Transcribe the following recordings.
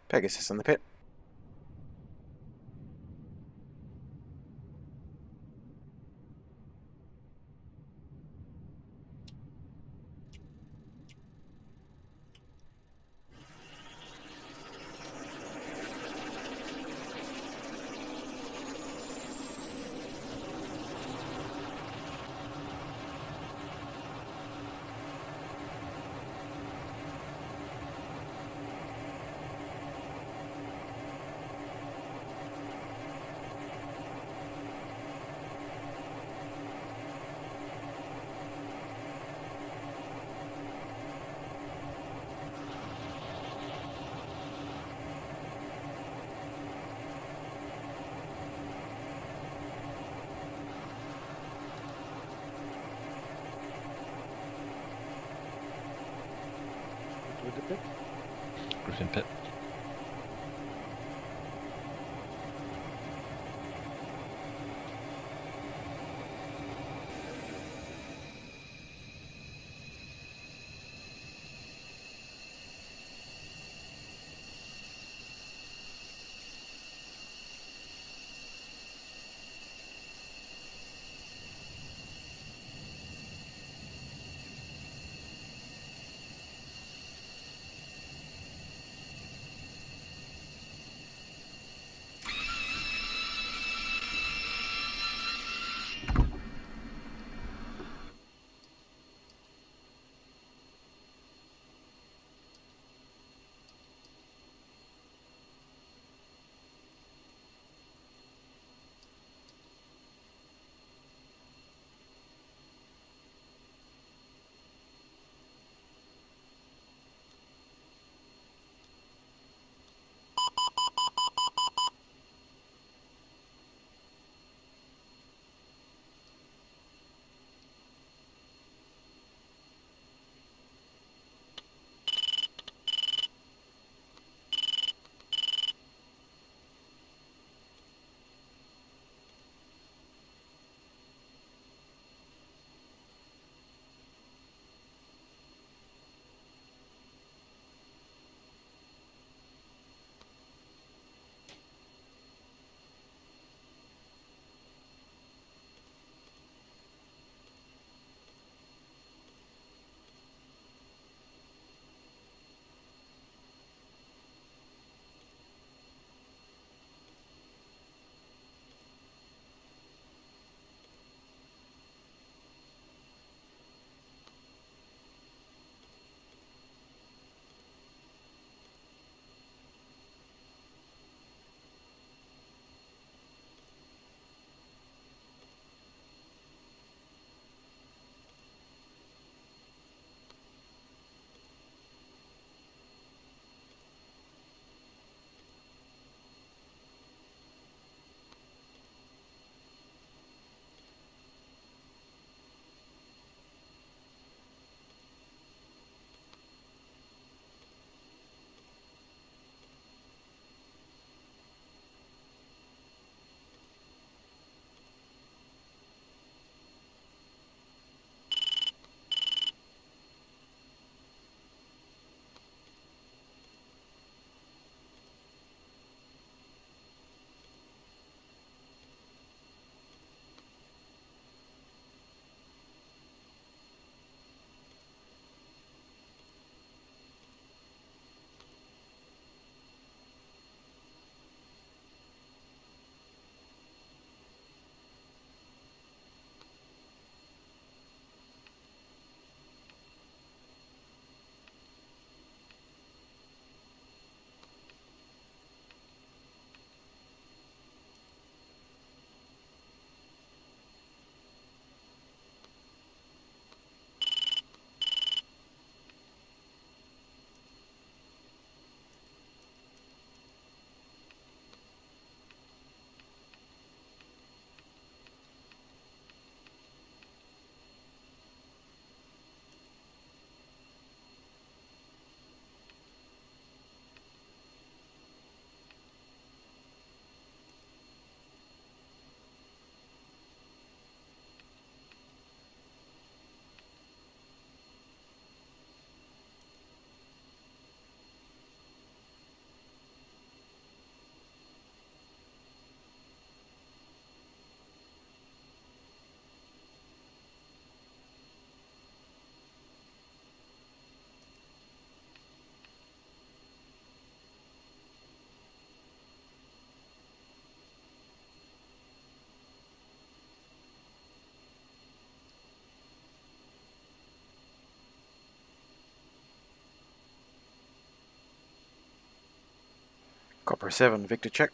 Pegasus in the pit. With the pit. Griffin pit. Copper 7, Victor check.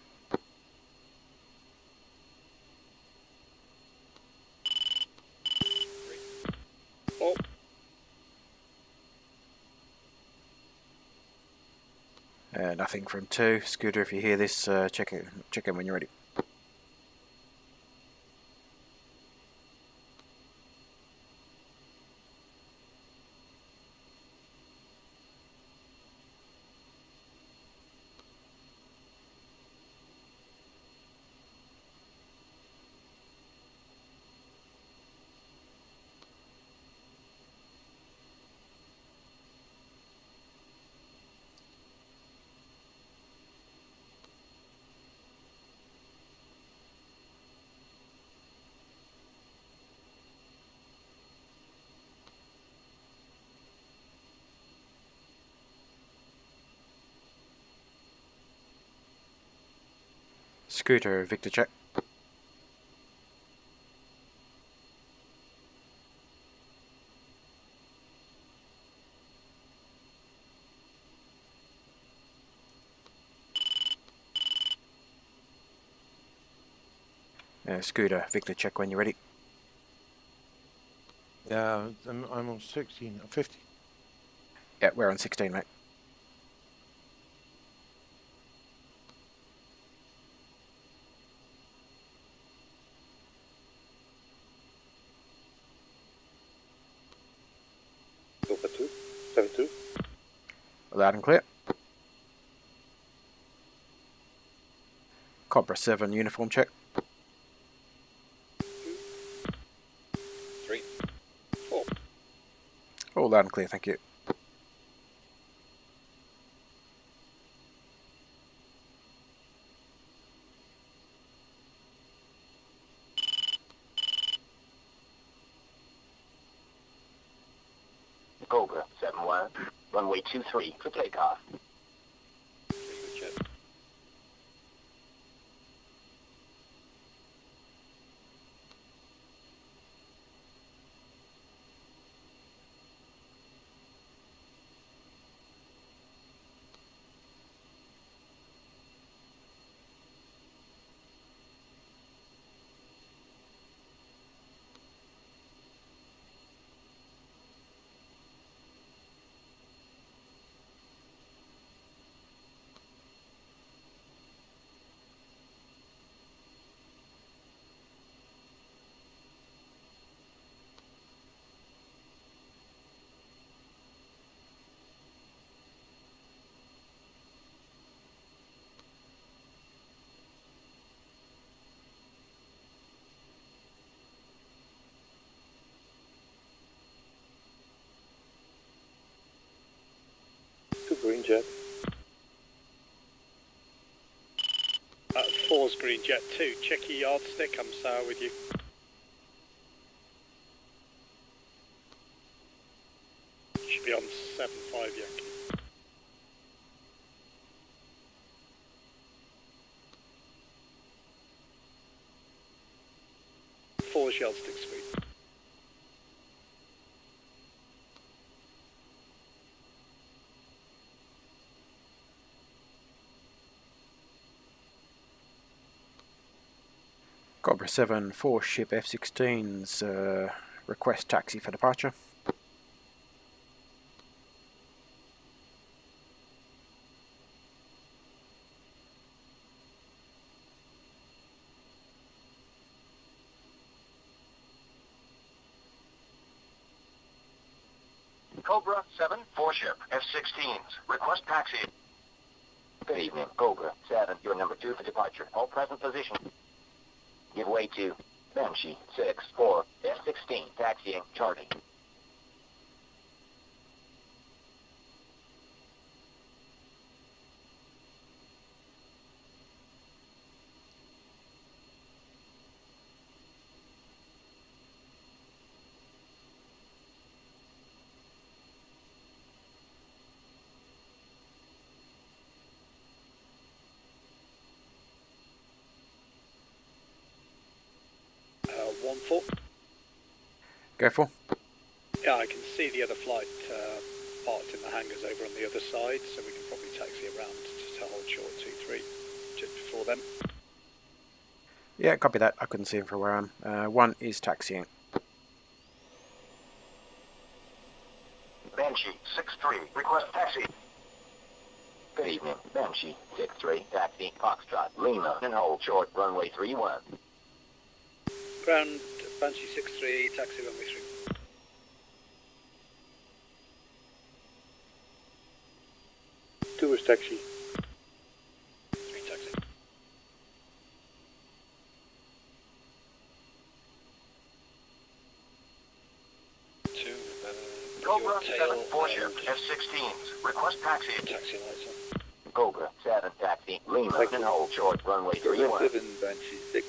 Oh, Nothing from 2. Scooter, if you hear this, check in when you're ready. Scooter, Victor check. Scooter, Victor check when you're ready. Yeah, I'm on 16, 50. Yeah, we're on 16, mate. Alpha 2, 7-2. Loud and clear. Cobra 7, uniform check. 3, 4. All loud and clear, thank you. Cobra 7-1, runway 23 for takeoff. Check. Two green jet. 4's green jet 2. Check your yardstick, I'm sour with you. Should be on 7-5 Yankee. Four's yardstick sweep. Cobra 7, 4 ship F-16s, request taxi for departure. Cobra 7, 4 ship, F-16s. Request taxi. Good evening, Cobra 7, you're number 2 for departure. All present position. Give way to Banshee 6-4, F-16, taxiing Charlie. Uh, 1-4. Go for. Yeah, I can see the other flight parked in the hangars over on the other side, so we can probably taxi around to to hold short 2-3 just before them. Yeah, copy that. I couldn't see him from where I am. 1 is taxiing. Banshee 6-3, request taxi. Good evening, Banshee 6-3, taxi Foxtrot Lima and hold short runway 31. Ground Banshee 6-3, taxi runway 3. Tourist taxi. 3 taxi. Two, Cobra your 7, tail 4 ship and F-16s, request taxi. taxi lights on. Cobra 7, taxi Lima and hold short runway 31. Banshee 6.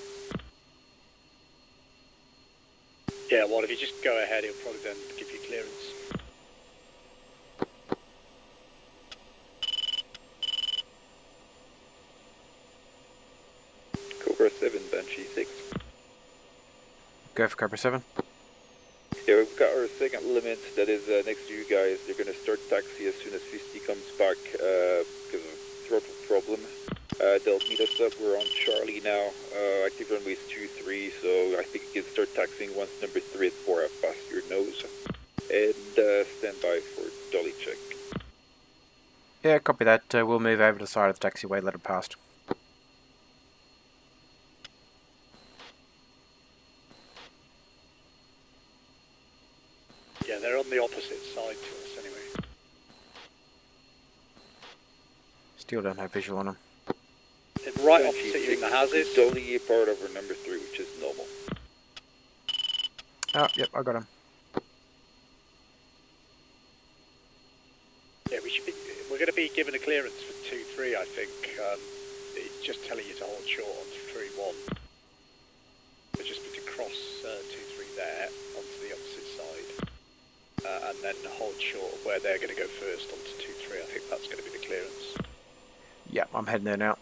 Yeah, well, if you just go ahead, he'll probably then give you clearance. Cobra 7, Banshee 6. Go for Cobra 7. Yeah, we've got our second limit that is next to you guys. They're going to start taxi as soon as 50 comes back because of throttle problem. They'll meet us up. We're on Charlie now. Active runways 2-3, so I think you can start taxiing once number 3 and 4 have passed your nose. And stand by for dolly check. Yeah, copy that. We'll move over to the side of the taxiway, let it past. Yeah, they're on the opposite side to us anyway. Still don't have visual on them. They're right opposite you in the houses. Dolly part over number 3, which is normal. Oh, yep, I got him. Yeah, we're going to be given a clearance for 2-3, I think. It's just telling you to hold short on 3-1. We're just going to cross 2-3 there onto the opposite side. And then hold short where they're going to go first onto 2-3. I think that's going to be the clearance. Yeah, I'm heading there now.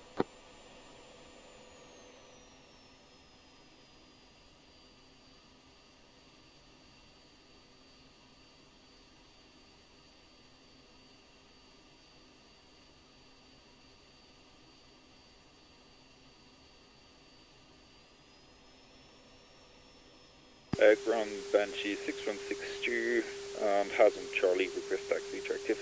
Ground Banshee 6162, has on Charlie, request taxi attractive.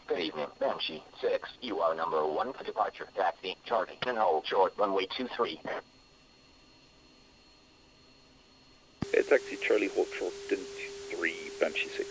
Good evening, Banshee 6. You are number 1 for departure. Taxi Charlie and hold short runway 23. Taxi Charlie, hold short, then 3, Banshee 6.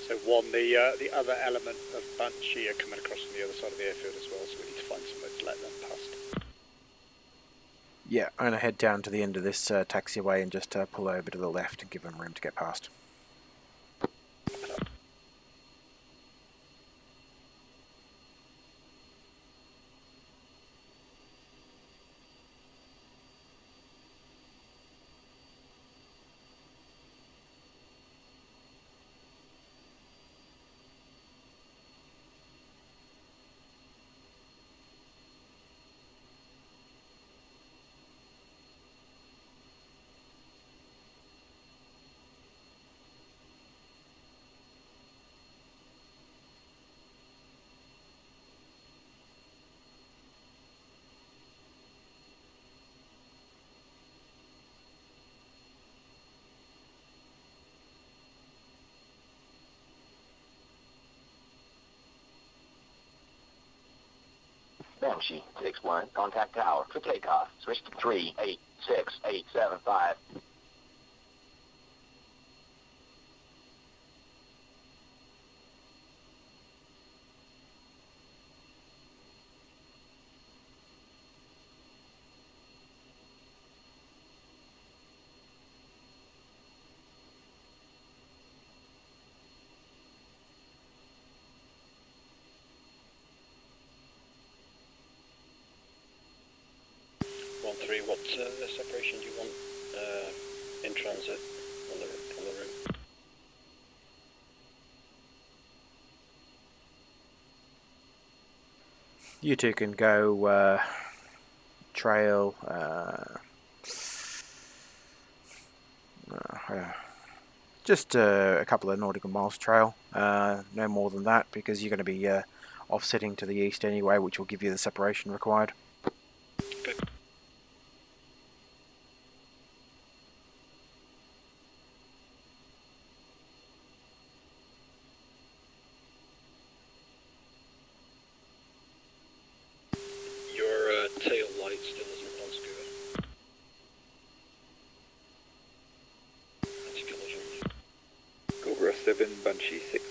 So one, the other element of Banshee are coming across from the other side of the airfield as well, so we need to find somewhere to let them past. Yeah, I'm going to head down to the end of this taxiway and just pull over to the left and give them room to get past. Banshee 6-1, contact tower for takeoff. Switch to 3-8-6-8-7-5. What separation do you want in transit on the route? You two can go trail just a couple of nautical miles trail, no more than that, because you're going to be offsetting to the east anyway, which will give you the separation required. Okay. Your tail light still isn't on, Scuba. Anti-collision. Cobra 7, Banshee 6.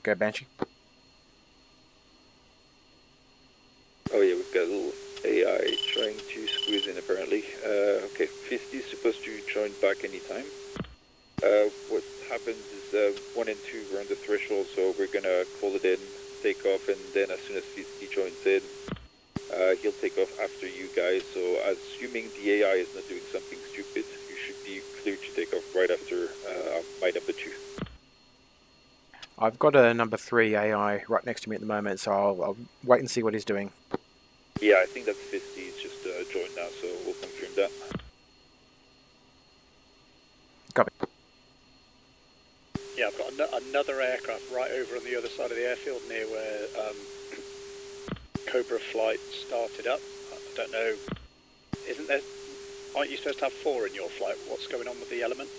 Go Banshee. Oh yeah, we've got a little AI trying to squeeze in apparently. Okay, 50 is supposed to join back anytime. What happens is 1 and 2 we're on the threshold, so we're gonna call it in, take off, and then as soon as 50 joins in, he'll take off after you guys. So assuming the AI is not doing something stupid, you should be clear to take off right after my number 2. I've got a number 3 AI right next to me at the moment, so I'll wait and see what he's doing. Yeah, I think that's 50. It's just joined now, so we'll confirm that. Copy. Yeah, I've got another aircraft right over on the other side of the airfield near where Cobra flight started up. I don't know. Aren't you supposed to have 4 in your flight? What's going on with the element?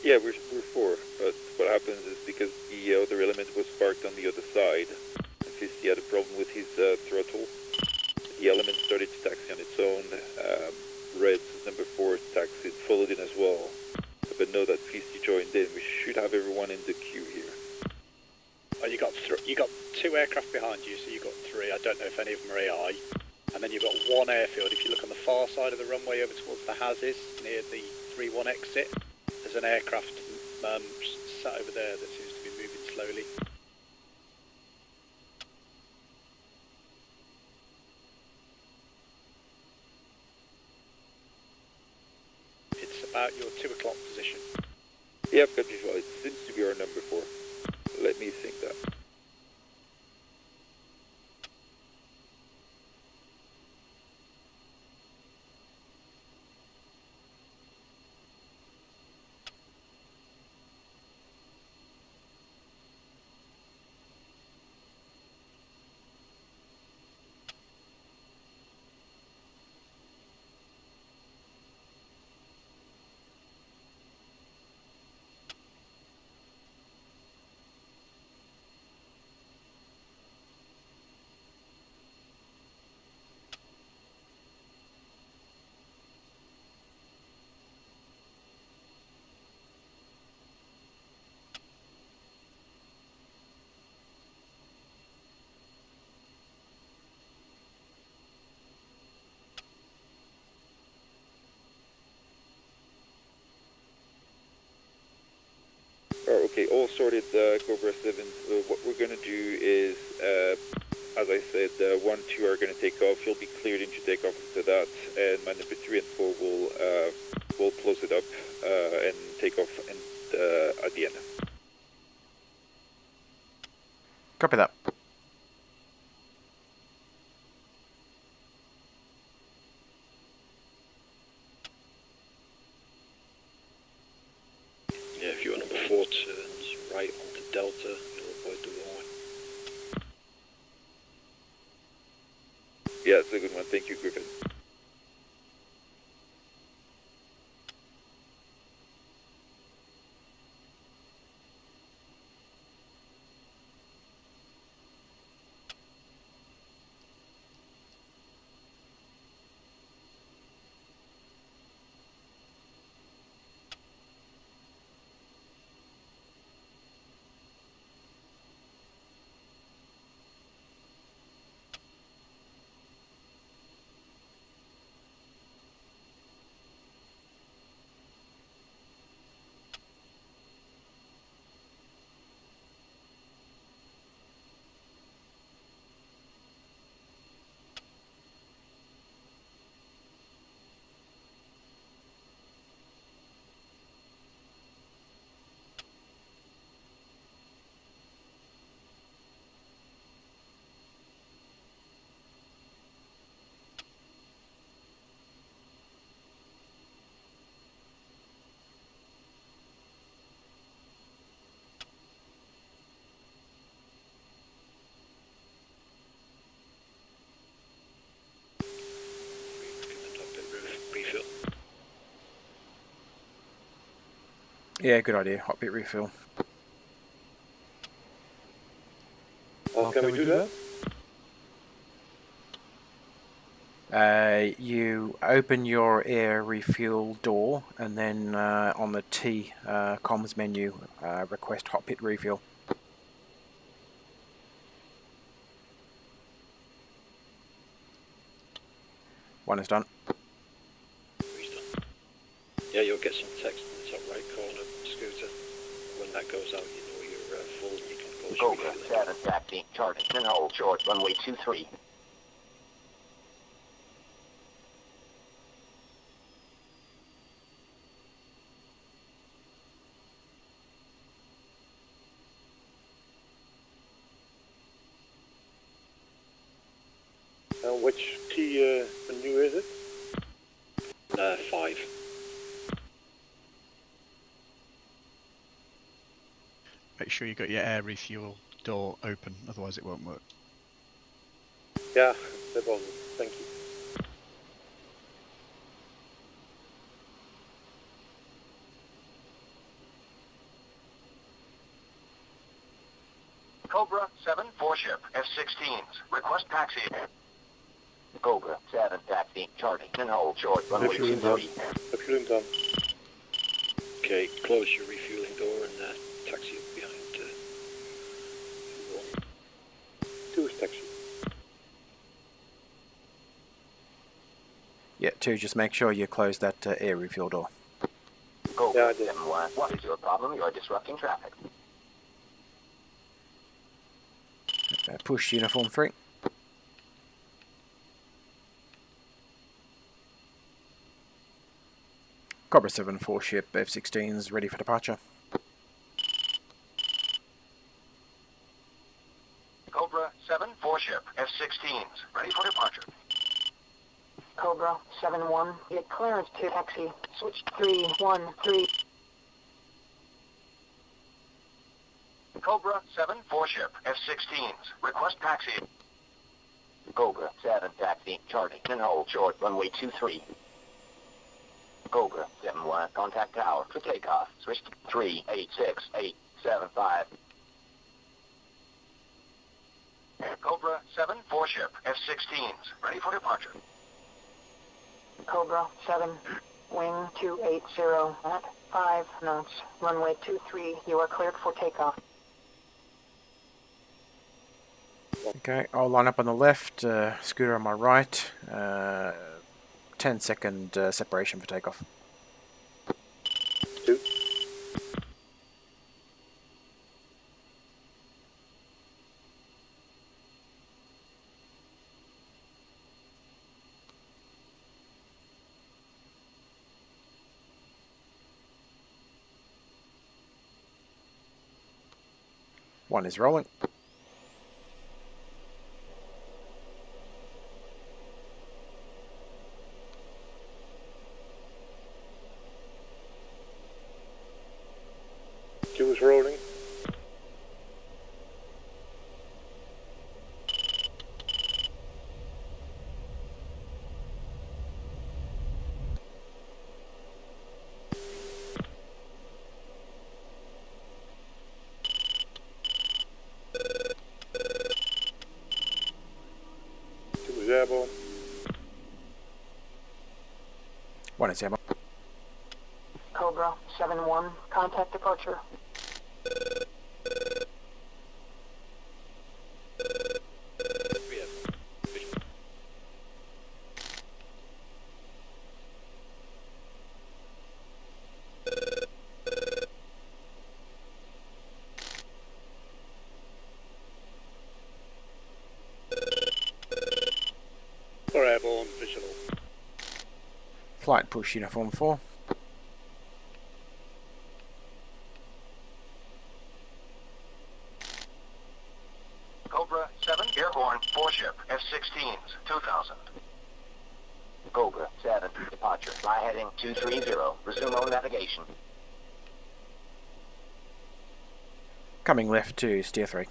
Yeah, we're 4, but what happens is because the other element was parked on the other side, and 50 had a problem with his throttle, the element started to taxi on its own. Red's number 4 taxied, followed in as well. But know that 50 joined in. We should have everyone in the queue here. Oh, you got 2 aircraft behind you, so you got 3. I don't know if any of them are AI. And then you've got 1 airfield. If you look on the far side of the runway over towards the Hazes, near the 3-1 exit, there's an aircraft sat over there that seems to be moving slowly. It's about your 2 o'clock position. Yeah, I've got visual. It seems to be our number 4. Let me think that. Oh, okay, all sorted, Cobra 7. What we're going to do is, as I said, 1, 2 are going to take off. You'll be cleared into takeoff after that, and my number 3 and 4 will close it up and take off at the end. Copy that. Yeah, if your number 4 turns right onto Delta, you'll avoid the wall. Yeah, it's a good one. Thank you, Griffin. Yeah, good idea. Hot pit refuel. Can we do that? You open your air refuel door, and then on the T comms menu, request hot pit refuel. One is done. He's done. Yeah, you'll get some text in the top right corner, Scooter. When that goes out, you know you're full and you can close your Cobra refueling. 7 taxi, charting and hold short runway 23. Which T menu is it? 5. Make sure you got your air refuel door open, otherwise it won't work. Yeah, no problem. Thank you. Cobra 7, 4 ship, F-16s. Request taxi. Cobra 7 taxi, charting and hold short runway Refueling done. 23. Refueling done. Okay, close your refueling door and taxi up behind the wall. 2 is taxi. Yeah, 2, just make sure you close that air refuel door. Cobra Yeah, I did. 7, 1. What is your problem? You are disrupting traffic. Push uniform 3. Cobra 7, 4 ship, F-16s ready for departure. Cobra 7, 4 ship, F-16s. Ready for departure. Cobra 7-1, get clearance to taxi. Switch 313. Cobra 7, 4 ship, F-16s. Request taxi. Cobra 7 taxi, charting and hold short runway 23. Cobra 7-1, contact tower for takeoff. Switch to 386875. Cobra 7, 4 ship, F-16s. Ready for departure. Cobra 7, wing 280 at 5 knots. Runway 23, you are cleared for takeoff. Okay, I'll line up on the left, Scooter on my right. 10-second separation for takeoff. 2. One is rolling. Two is rolling. Two is airborne. One is ammo. Cobra 7-1, contact departure. Or airborne, visual. Flight push uniform 4. Cobra 7, airborne, 4 ship, F-16s, 2000. Cobra 7, departure. Fly heading 230. Resume on navigation. Coming left to steer 3.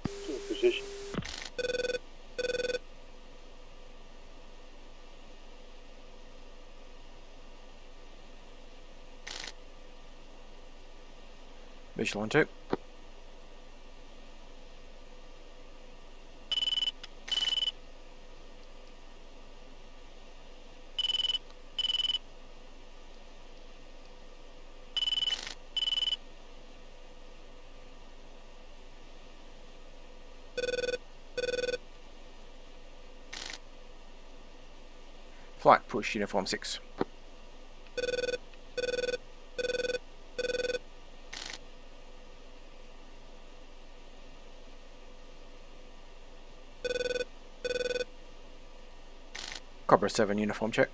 To a position. Visual on 2. Flight push uniform 6. Cobra 7 uniform check.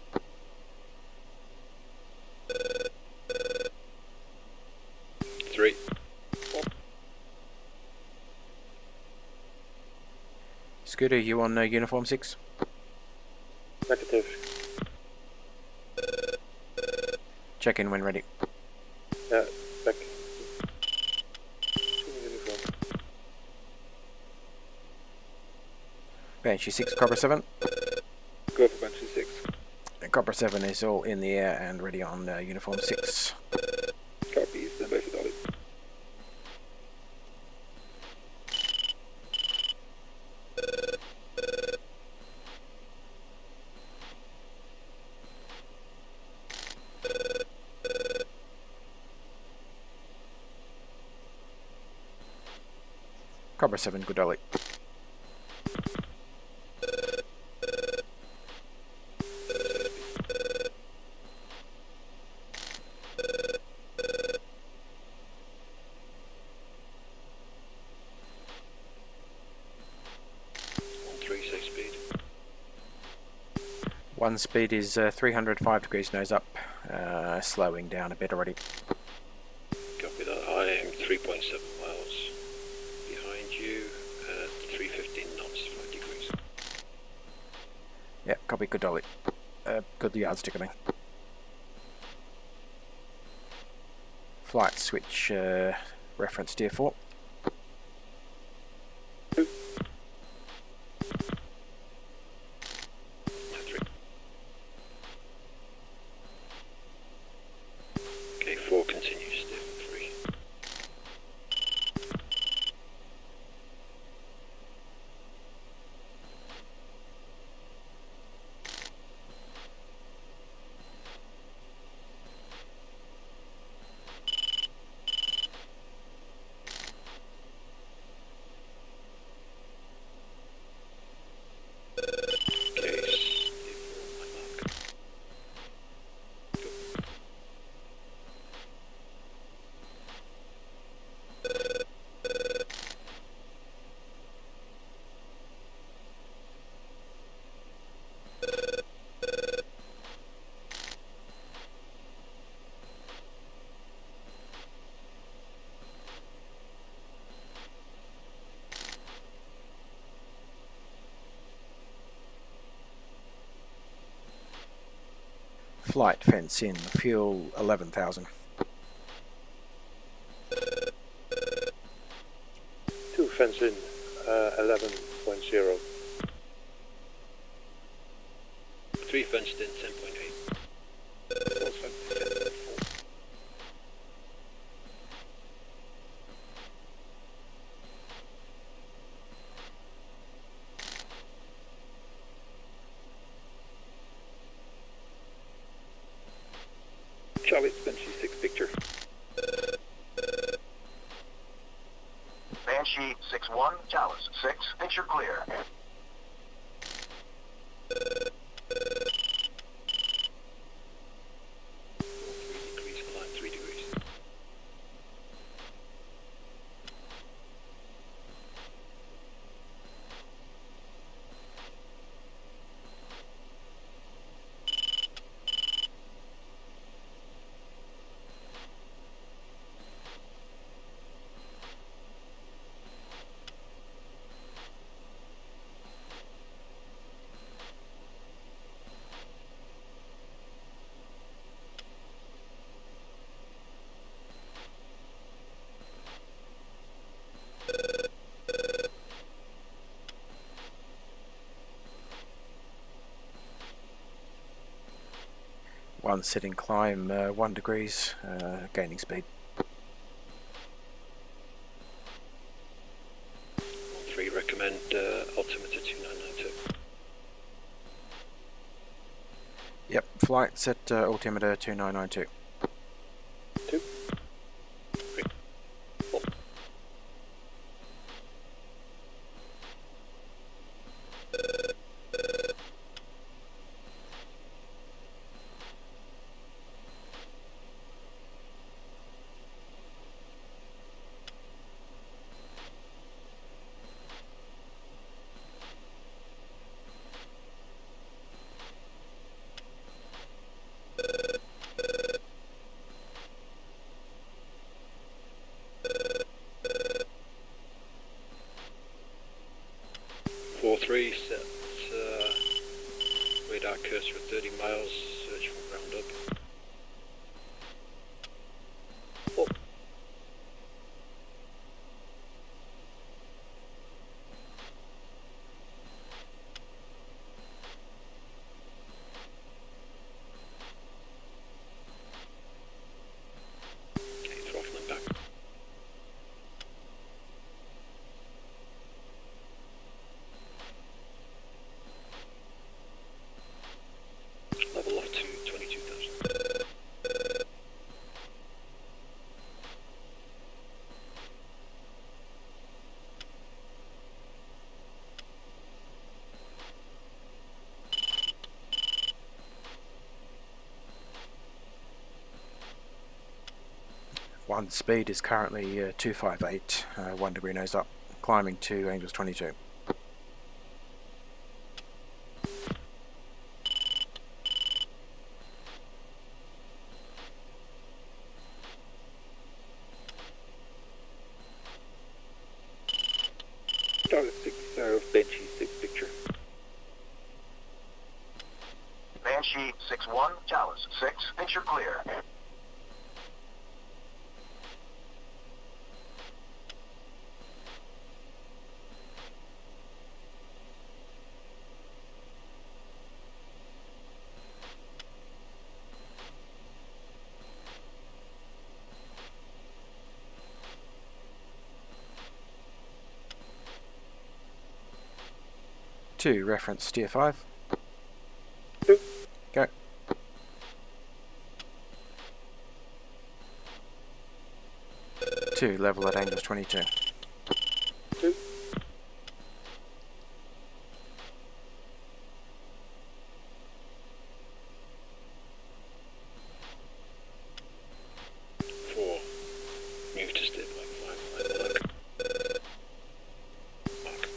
Three. Scooter, you on uniform 6? Negative. Check in when ready. Yeah, back. Uniform. Banshee 6, Cobra 7. Go for Banshee 6. Cobra 7 is all in the air and ready on uniform 6. Copy, stand by for Dolly. Cobra 7, good Ollie. One speed is 305 degrees nose up, slowing down a bit already. Copy that. I am 3.7 miles behind you at 315 knots, 5 degrees. Yeah, copy, good Ollie. Good yardstick, I mean. Flight switch, reference Tier 4. Okay, 4 continues, still 3. Flight fence in, fuel 11,000. 2 fence in, 11.0. 3 fenced in, 10.8. 4 fenced in, 10.4. Charlie, Banshee 6 picture. Banshee 6-1, Chalice 6, picture clear. Degrees, climb 3 degrees. One sitting climb 1 degrees, gaining speed. 3 recommend altimeter 2992. Yep, flight set altimeter 2992. 2. 3. 4. Four three set radar cursor at 30 miles, search from ground up. 4. Okay, throttling back. Level off to 22,000. One speed is currently 258, 1 degree nose up, climbing to Angels 22. Target 6, Banshee 6 picture. Banshee 6-1, Chalice 6, picture clear. Two, reference steer 5. Two. Go. Two, level at Angels 22. 2. 4. Move to stay by 5 line mark. Mark.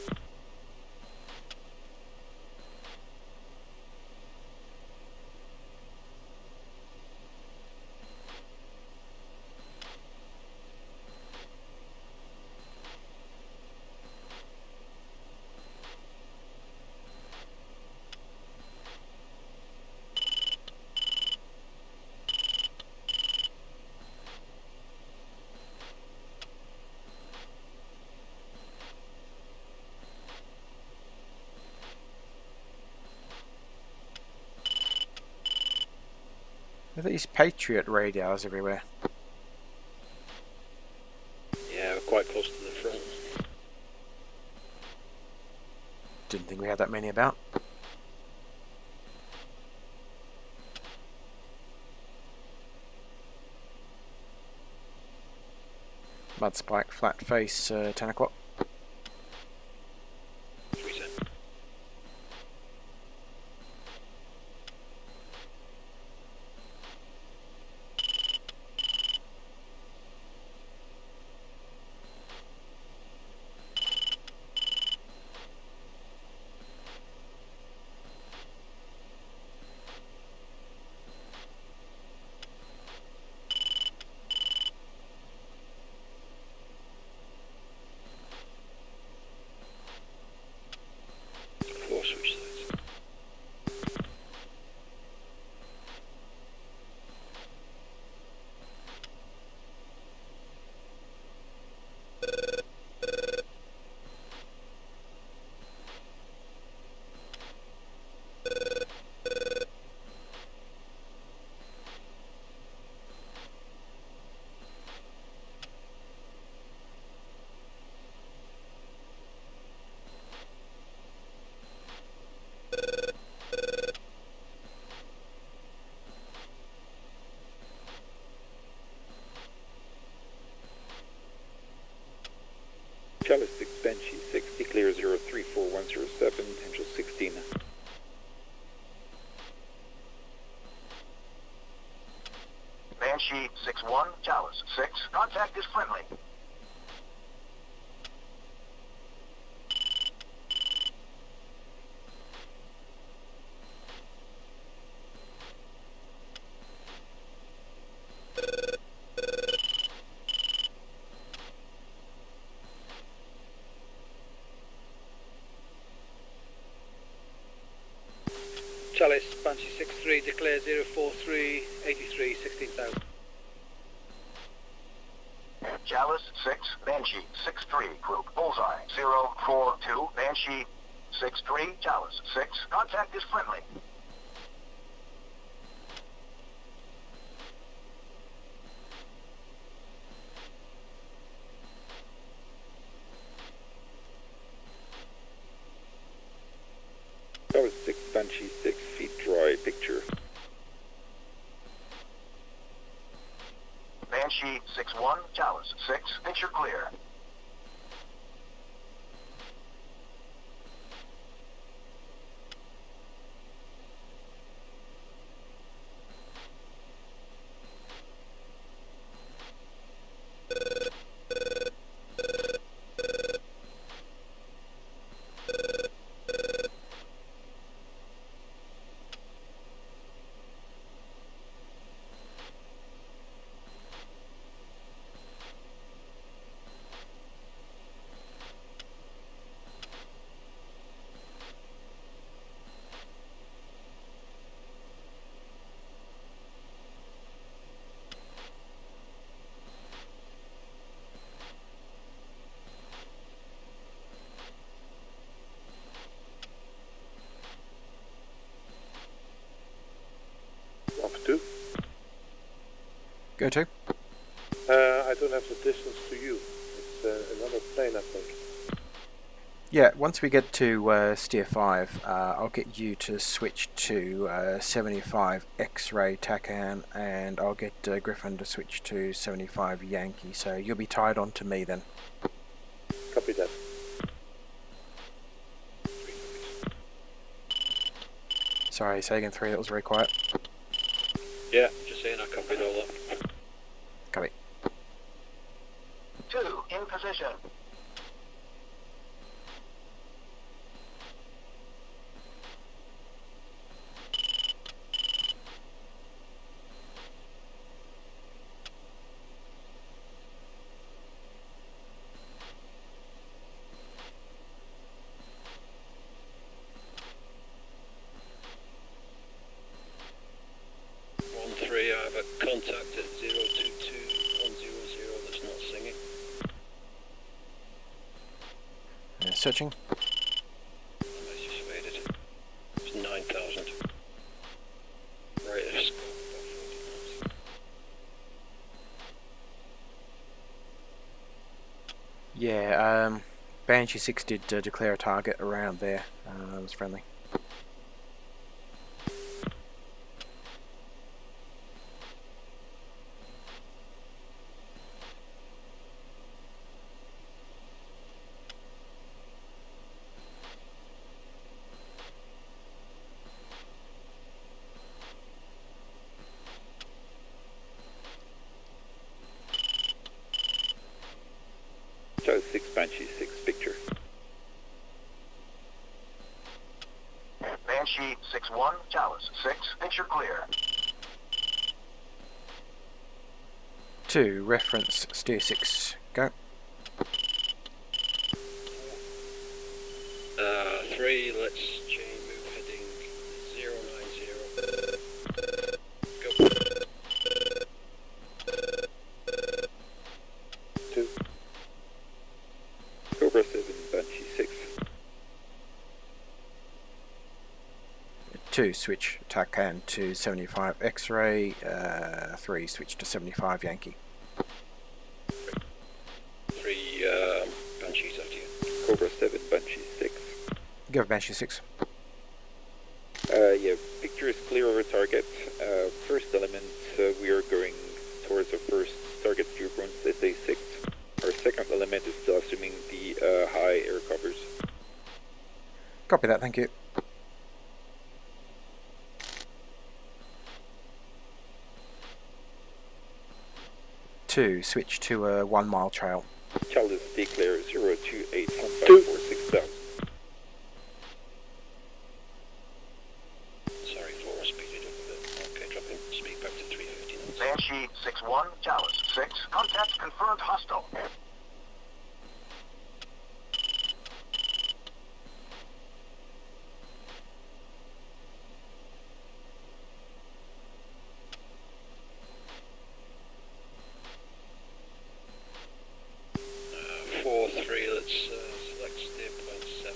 Are these Patriot radars everywhere? Yeah, we're quite close to the front. Didn't think we had that many about. Mud spike, flat face, 10 o'clock. 3 set. Charlie 6, Banshee 6, declare 034107, Angel 16. Banshee 6-1, Chalice 6, contact is friendly. Chalice, Banshee 6-3, declare 043, 83, 16,000. Chalice 6, Banshee 6-3, group bullseye 042, Banshee 6-3, Chalice 6, contact is friendly. Charlie 6, Banshee 6, feet dry, picture. Banshee 6-1, Chalice 6, picture clear. Off 2. Go to. I don't have the distance to you. It's another plane, I think. Yeah, once we get to steer 5, I'll get you to switch to 75 X-ray TACAN, and I'll get Griffin to switch to 75 Yankee, so you'll be tied on to me then. Copy that. Sorry, say again 3, that was very quiet. Yeah, just saying I copied all that. Copy. 2, in position. I have a contact at 022100 that's not singing. Searching. I just faded. It's 9,000. Right, let's go. Yeah, Banshee 6 did declare a target around there. It was friendly. Charlie 6, Banshee 6, picture. Banshee 6-1, Chalice 6, picture clear. 2, reference steer 6. Go. 3, let's chain move heading 090. Go. 2. Cobra 7, Banshee 6. 2, switch TACAN to 75 X-ray. 3, switch to 75 Yankee. 3, Banshees after you. Cobra 7, Banshee 6. Go Banshee 6. Yeah, picture is clear over target. First element, we are going towards our first target viewpoint, SA6. Our second element is still assuming the Copy that, thank you. Two, switch to a 1 mile trail. Charles, stay clear, 0281546,000. Sorry, 4, I speeded up a bit. Okay, dropping speed back to 350 knots. Banshee 6-1, Chalice 6, contact confirmed hostile. Let's select steer point 7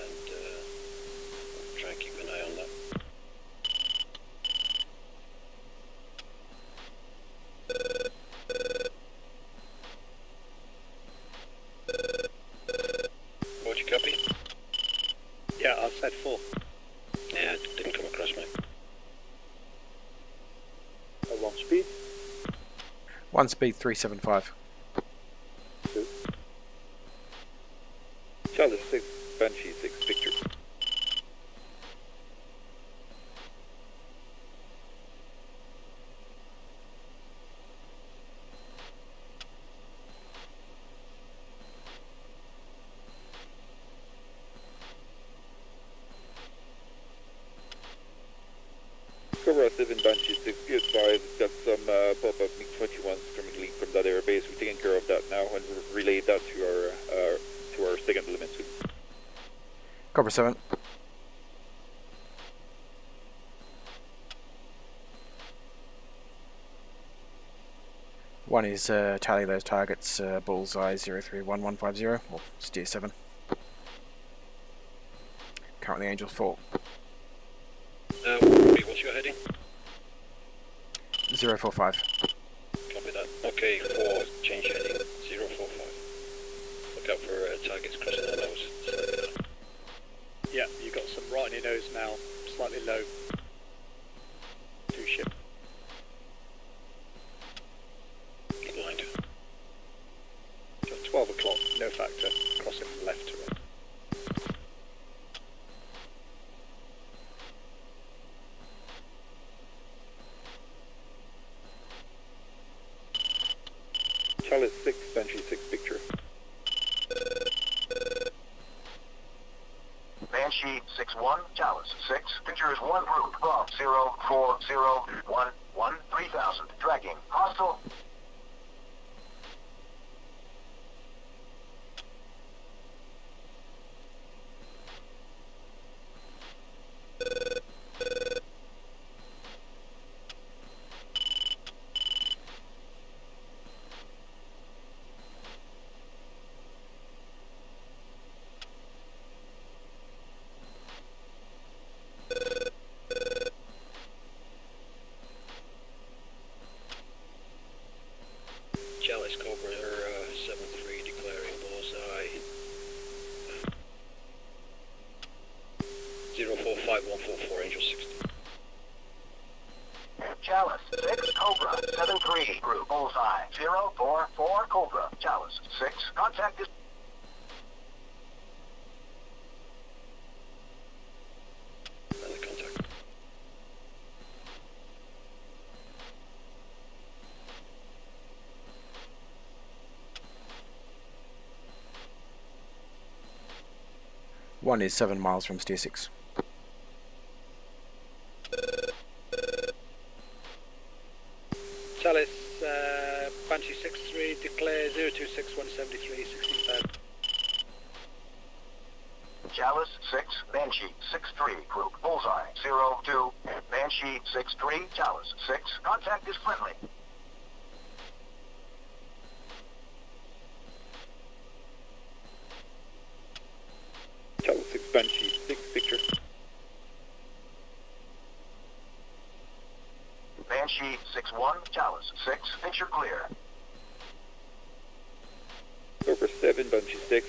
and try and keep an eye on that. What you copy? Yeah, I've said 4. Yeah, didn't come across, mate. 1 speed. 1 speed 375. Charles 6, Banshee 6, Victor. Cobra 7, Banshee 6, be advised, got some pop-up MiG-21s coming leak from that airbase. We're taking care of that now and we'll relay that to our second element soon. Cobra 7. One is tally those targets, bullseye 031150, or steer 7. Currently Angel 4. What's your heading? 045. Copy that. Okay, 4, change heading, 045. Look out for targets crossing our nose. Yeah, you got some right on your nose now, slightly low. 2 ship. Blind. Got 12 o'clock, no factor, crossing from left to right. Charles 6, Banshee 6, picture. Banshee 6-1, Chalice 6, picture is 1 route, Bob 04011 3000, tracking, hostile. Chalice Cobra 7-3 declaring bullseye 045144 Angel 60. Chalice 6, Cobra 7-3, group, bullseye 044, Cobra, Chalice 6, contact is... Another contact. One is 7 miles from steer 6. Chalice, Banshee 6-3, declare 026173, 16,000. Chalice 6, Banshee 6-3, group, bullseye 02, Banshee 6-3, Chalice 6, contact is friendly. Charles 6, Banshee 6, picture. Banshee 6-1, Chalice 6, picture clear. Cobra 7, Banshee 6.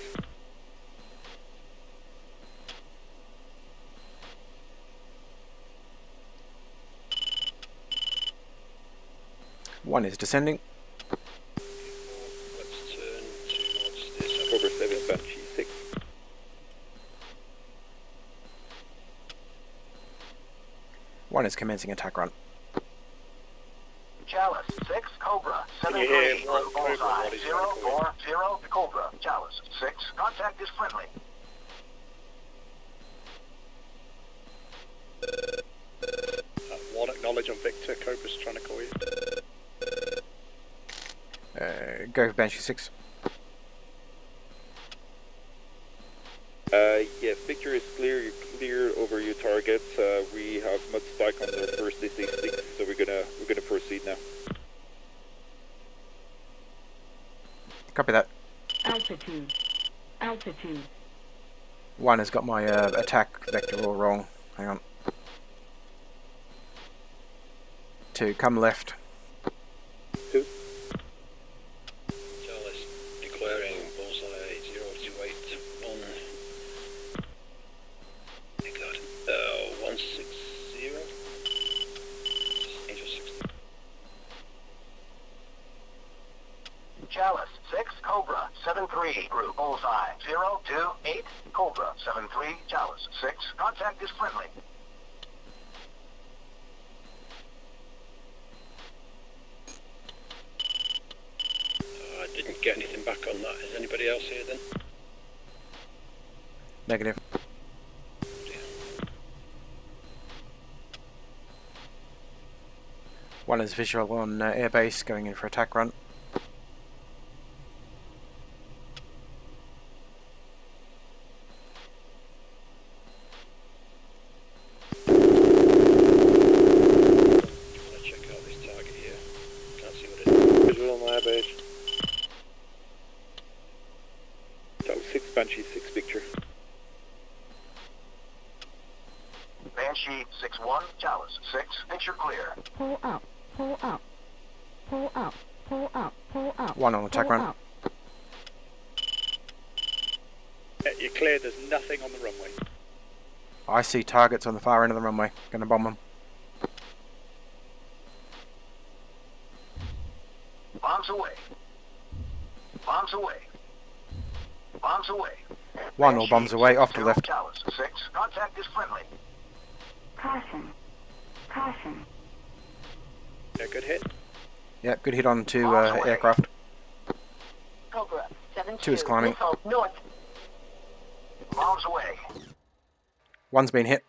One is descending. Let's turn towards this. Cobra 7, Banshee 6. 1 is commencing attack run. Chalice, 6, Cobra, Can 7, you hear 3, what Cobra, bullseye, what he's 0, trying to call 4, 0, Cobra, Chalice, 6, contact is friendly. One acknowledge on Victor, Cobra's trying to call you. Go for Banshee 6. Yes, Victor is clear. You're clear over your targets. We have mud stack on their first DC6, so we're gonna proceed now. Copy that. Altitude. Altitude. 1 has got my attack vector all wrong. Hang on. 2, come left. 2. Chalice declaring bullseye 028 on. My God. 160. Angel 60. Chalice, 6, Cobra, 7, 3, group, bullseye, 0, 2, 8, Cobra, 7, 3, Chalice, 6, contact is friendly. I didn't get anything back on that. Is anybody else here then? Negative. Dear. 1 is visual on airbase, going in for attack run. I want to check out this target here. Can't see what it is. Visual on my base. That was 6 Banshee, 6 Victor. Banshee, 6, 1, Chalice, 6, picture clear. Pull up. Pull up. Pull up. Pull up. Pull up. 1 on attack Pull run. up. You're clear, there's nothing on the runway. I see targets on the far end of the runway. Gonna bomb them. Bombs away. Bombs away. Bombs away. 1 all bombs away, off to the left. Chalice, 6, contact is friendly. Caution. Caution. Yeah, good hit. Yeah, good hit on 2 Bombs away. aircraft. Cobra, 7, 2 is climbing. Missile north. Bombs away. 1's been hit.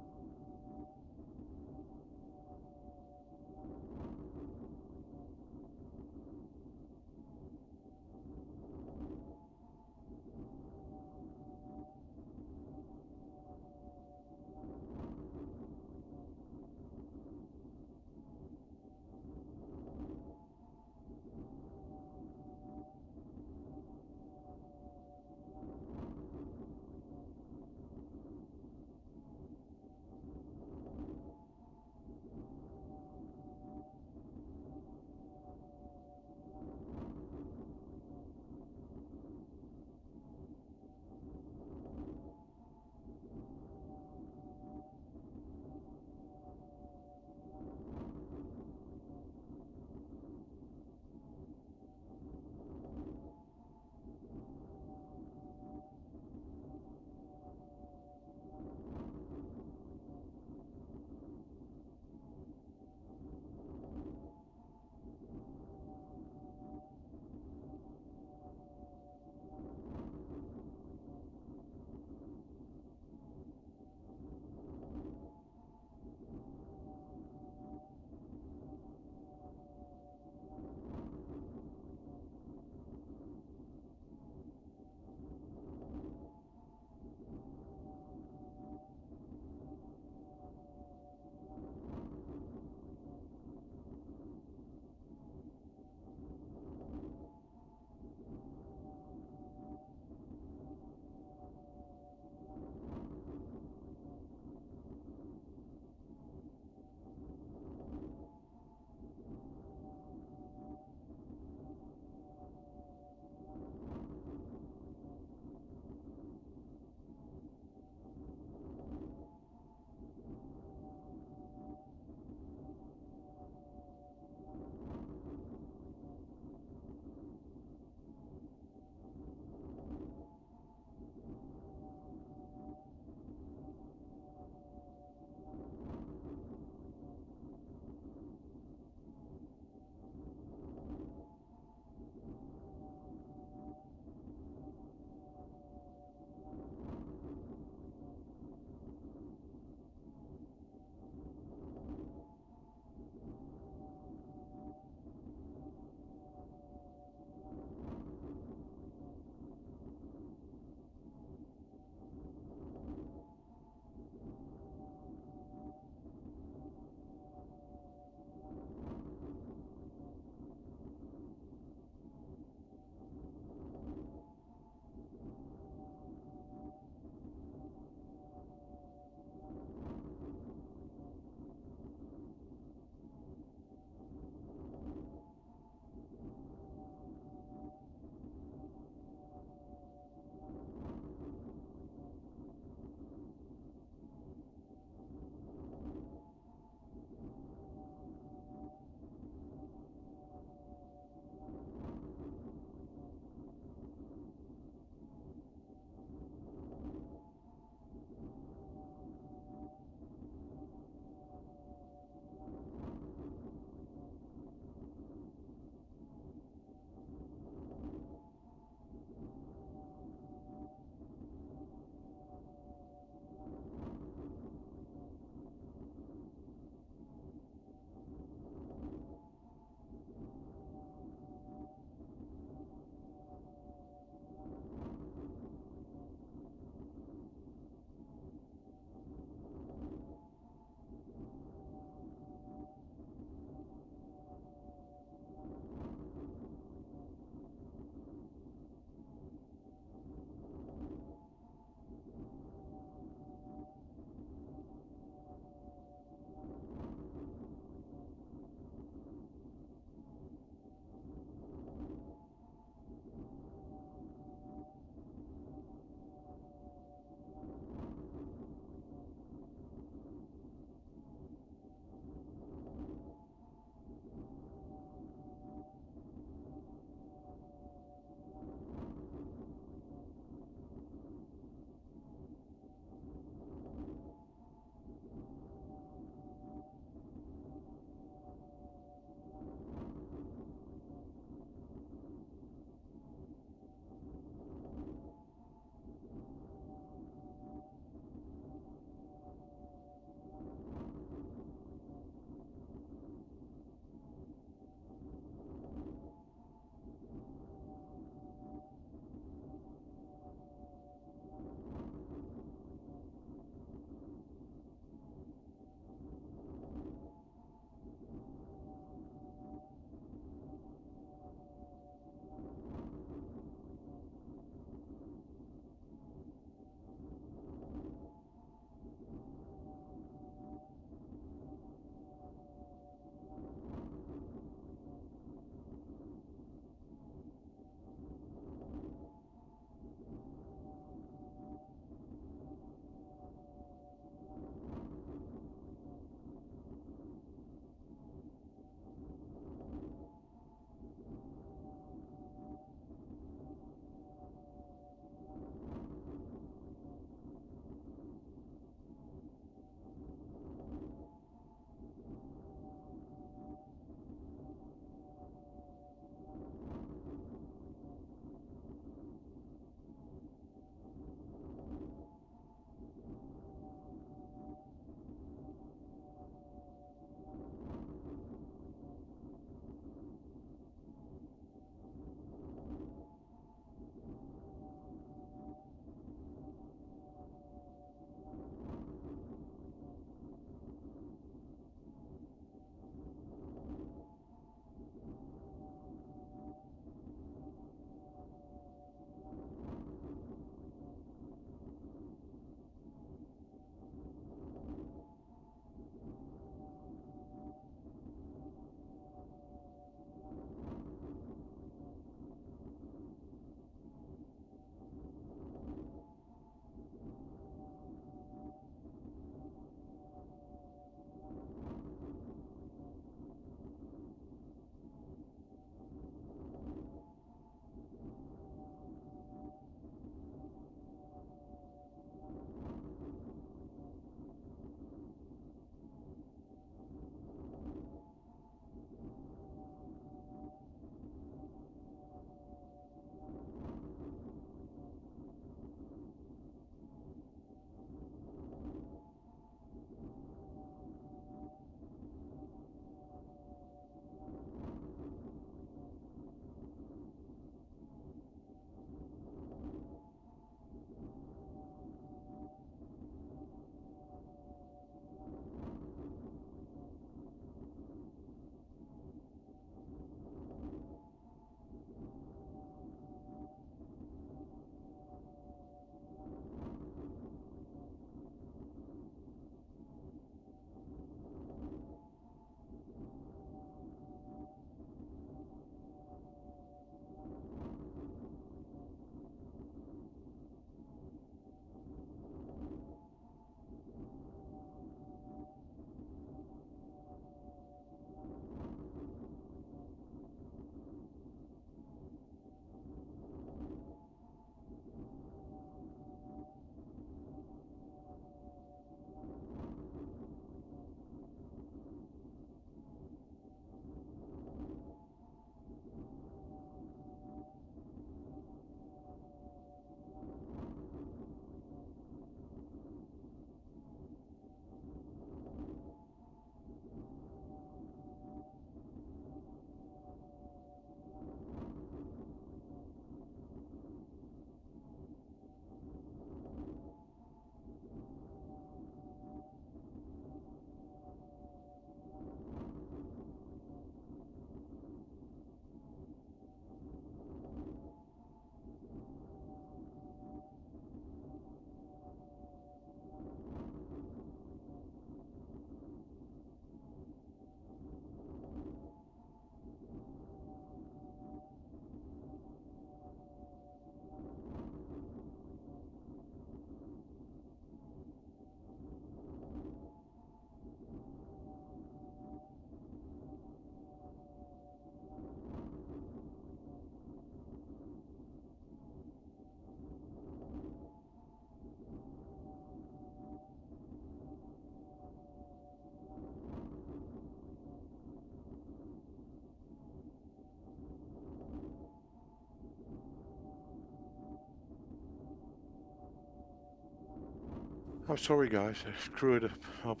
I'm sorry, guys. I screwed it up.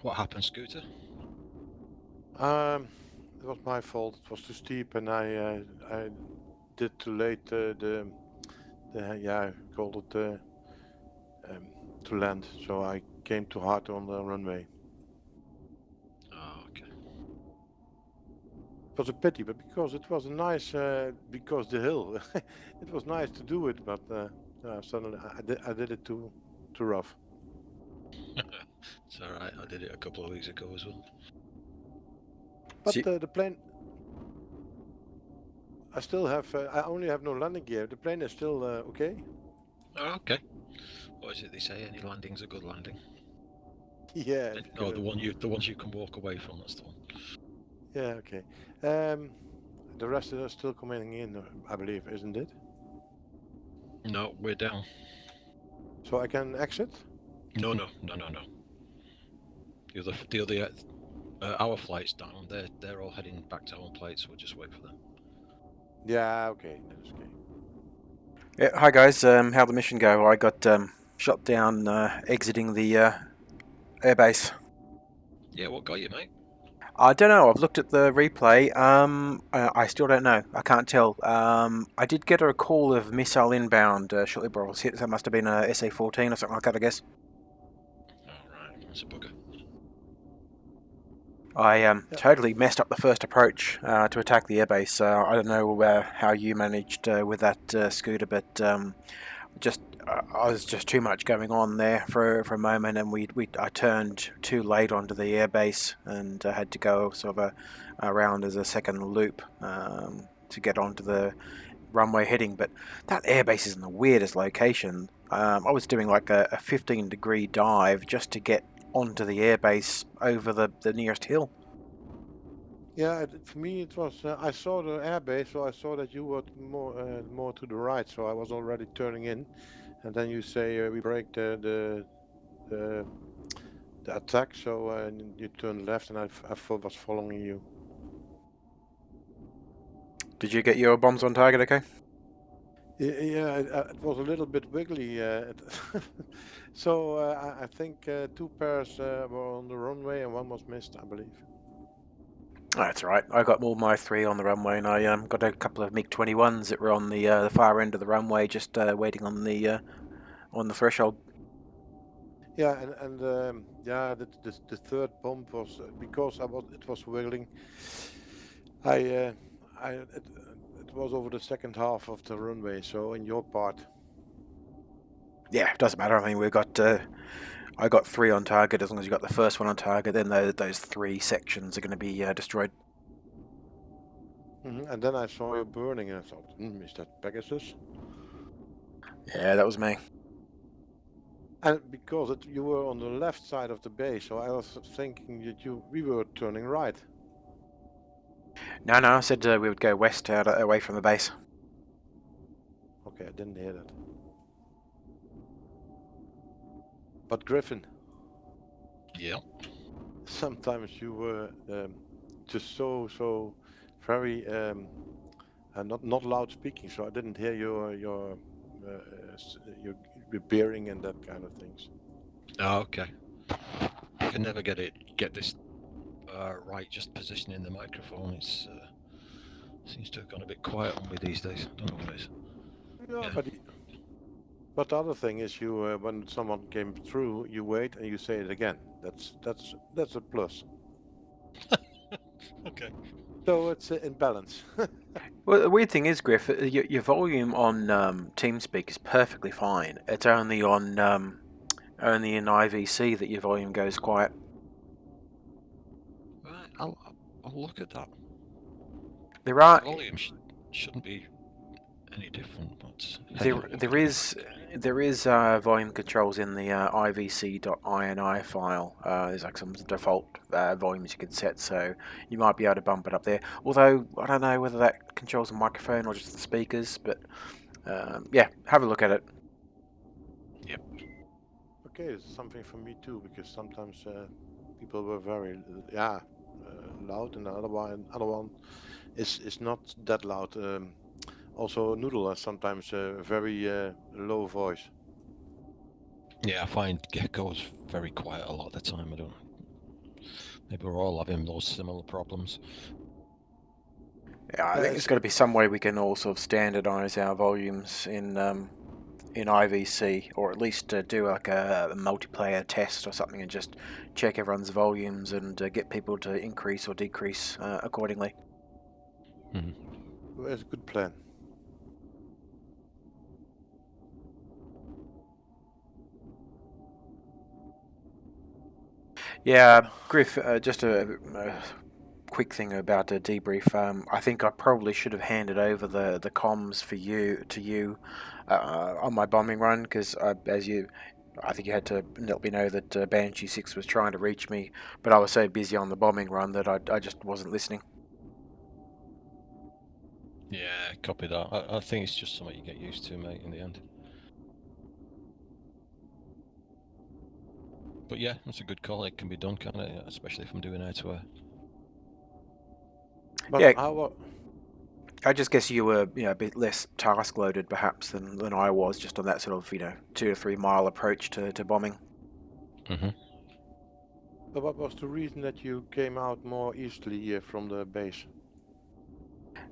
What happened, Scooter? It was my fault. It was too steep, and I did too late. Yeah, I called it to land. So I came too hard on the runway. Oh, okay. It was a pity, but because it was a nice, because the hill, it was nice to do it. But suddenly I did it too rough. It's alright, I did it a couple of weeks ago as well. But So the plane, I still have. I only have no landing gear. The plane is still okay. Oh, okay. What is it they say? Any landing's a good landing. Yeah. No, the ones you can walk away from. That's the one. Yeah. Okay. The rest are still coming in, I believe, isn't it? No, we're down. So I can exit. No. The other our flight's down. They're all heading back to home plate, so we'll just wait for them. Yeah. Okay. That's okay. yeah, hi guys. How'd the mission go? I got shot down exiting the airbase. Yeah, what got you, mate? I don't know. I've looked at the replay. I still don't know. I can't tell. I did get a call of missile inbound shortly before I was hit. So that must have been a SA-14 or something like that, I guess. Alright, that's a bugger. I totally messed up the first approach to attack the airbase. I don't know how you managed with that scooter, but I was just too much going on there for a moment, and I turned too late onto the airbase and had to go sort of around as a second loop to get onto the runway heading. But that airbase is in the weirdest location. I was doing like a 15-degree dive just to get onto the airbase over the nearest hill. Yeah. For me, it was. I saw the airbase, so I saw that you were more to the right. So I was already turning in, and then you say we break the attack. So you turn left, and I was following you. Did you get your bombs on target? Okay. Yeah, it was a little bit wiggly. So I think two pairs were on the runway and one was missed, I believe. That's all right. I got all my 3 on the runway, and I got a couple of MiG-21s that were on the far end of the runway, just waiting on the threshold. Yeah, and yeah, the third bomb was because it was wiggling. It was over the second half of the runway, so in your part. Yeah, it doesn't matter. I mean, I got 3 on target. As long as you got the first one on target, then those 3 sections are going to be destroyed. And then I saw you burning, and I thought, is that Pegasus? Yeah, that was me. And because you were on the left side of the base, so I was thinking that we were turning right. No, I said we would go west away from the base. Okay, I didn't hear that. But Griffin. Yeah. Sometimes you were just so very not loud speaking, so I didn't hear your bearing and that kind of things. Oh, okay. I can never get this right. Just positioning the microphone. It's seems to have gone a bit quiet on me these days. I don't know what it is. Yeah. But the other thing is, you when someone came through, you wait and you say it again. That's a plus. Okay. So it's in balance. Well, the weird thing is, Griff, your volume on TeamSpeak is perfectly fine. It's only on only in IVC that your volume goes quiet. Right. I'll look at that. There are The volume shouldn't be any different, but there is volume controls in the ivc.ini file. There's like some default volumes you can set, so you might be able to bump it up there. Although I don't know whether that controls the microphone or just the speakers, but yeah, have a look at it. Yep. Okay, it's something for me too, because sometimes people were very loud, and the other one is not that loud. Also, Noodle has sometimes a very low voice. Yeah, I find Gecko's very quiet a lot of the time. I don't. Maybe we're all having those similar problems. Yeah, I think there's got to be some way we can all sort of standardise our volumes in IVC, or at least do like a multiplayer test or something, and just check everyone's volumes and get people to increase or decrease accordingly. Well, it's a good plan. Yeah, Griff, just a quick thing about the debrief. I think I probably should have handed over the comms to you on my bombing run, because I think you had to let me know that Banshee 6 was trying to reach me, but I was so busy on the bombing run that I just wasn't listening. Yeah, copy that. I think it's just something you get used to, mate, in the end. But yeah, that's a good call. It can be done, can't it? Especially if I'm doing air-to-air. But yeah, I just guess you were a bit less task loaded perhaps than I was, just on that sort of 2 to 3 mile approach to bombing. But what was the reason that you came out more easily from the base?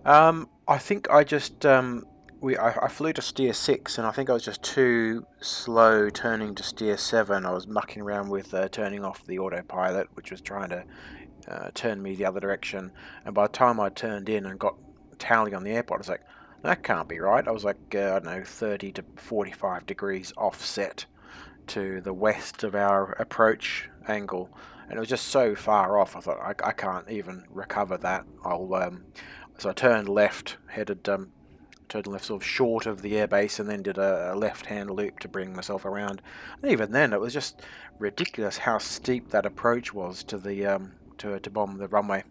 I think I just I flew to steer 6, and I think I was just too slow turning to steer 7. I was mucking around with turning off the autopilot, which was trying to turn me the other direction. And by the time I turned in and got tally on the airport, I was like, that can't be right. I was like, I don't know, 30 to 45 degrees offset to the west of our approach angle, and it was just so far off. I thought I can't even recover that. So I turned left, turned left sort of short of the airbase, and then did a left-hand loop to bring myself around. And even then, it was just ridiculous how steep that approach was to the to bomb the runway.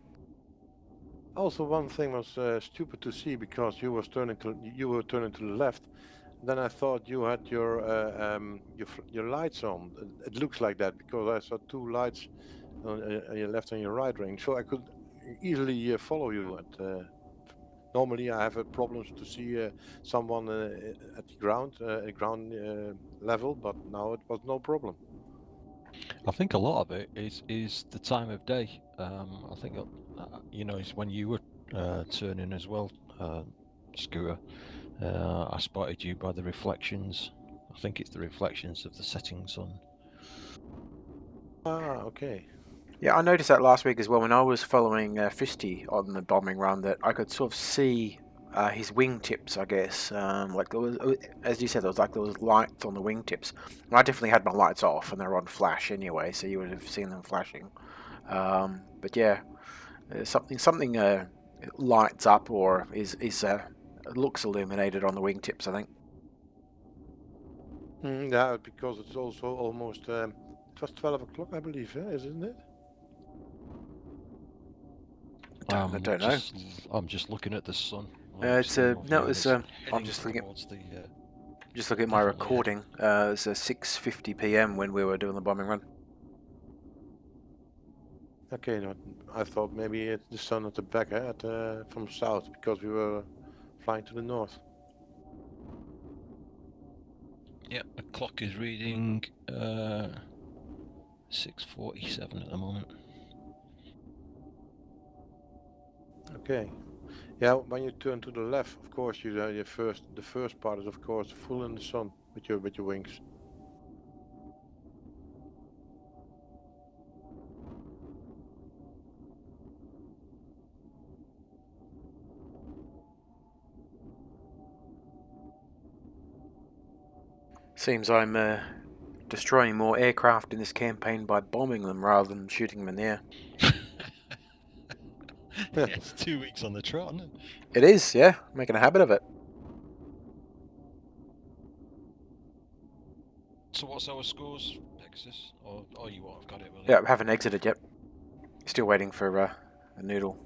Also, one thing was stupid to see, because you were turning to the left. Then I thought you had your lights on. It looks like that because I saw 2 lights on your left and your right range, so I could easily follow you. Normally I have problems to see someone at the ground level, but now it was no problem. I think a lot of it is the time of day. I think you know, it's when you were turning as well, Scooter. I spotted you by the reflections. I think it's the reflections of the setting sun. Ah, okay. Yeah, I noticed that last week as well when I was following Fisty on the bombing run, that I could sort of see his wingtips, I guess. Like there was, as you said, there was lights on the wingtips. And I definitely had my lights off, and they're on flash anyway, so you would have seen them flashing. But yeah, something lights up or is looks illuminated on the wingtips, I think. Yeah, because it's also almost. It was 12 o'clock, I believe, isn't it? I don't know. I'm just looking at the sun. It's Stream of no, view, and it's it's I'm heading just looking. towards the. Just look at my Definitely recording. It's 6:50 p.m. when we were doing the bombing run. Okay, no, I thought maybe it's the sun at the back from south because we were flying to the north. Yeah, the clock is reading 6:47 at the moment. Okay. Yeah, when you turn to the left, of course, the first part is of course full in the sun with your wings. Seems I'm destroying more aircraft in this campaign by bombing them rather than shooting them in the air. Yeah, it's 2 weeks on the trot, isn't it? It is, yeah, making a habit of it. So what's our scores, Pegasus? Or you won't have got it, will you? Yeah, I haven't exited yet. Still waiting for a noodle.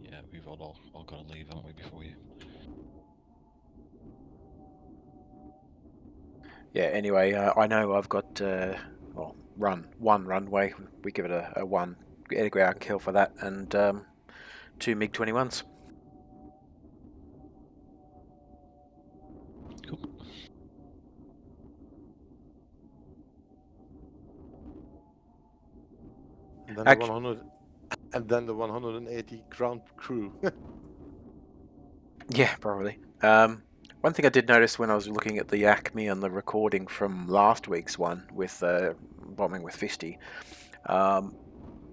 Yeah, we've all got to leave, haven't we, before you? Yeah. Anyway, I know I've got one runway. We give it a one air ground kill for that, and 2 MiG-21s. Cool. And then the 100, and then the 180 ground crew. Yeah, probably. One thing I did notice when I was looking at the Acme and the recording from last week's one with bombing with Fisty,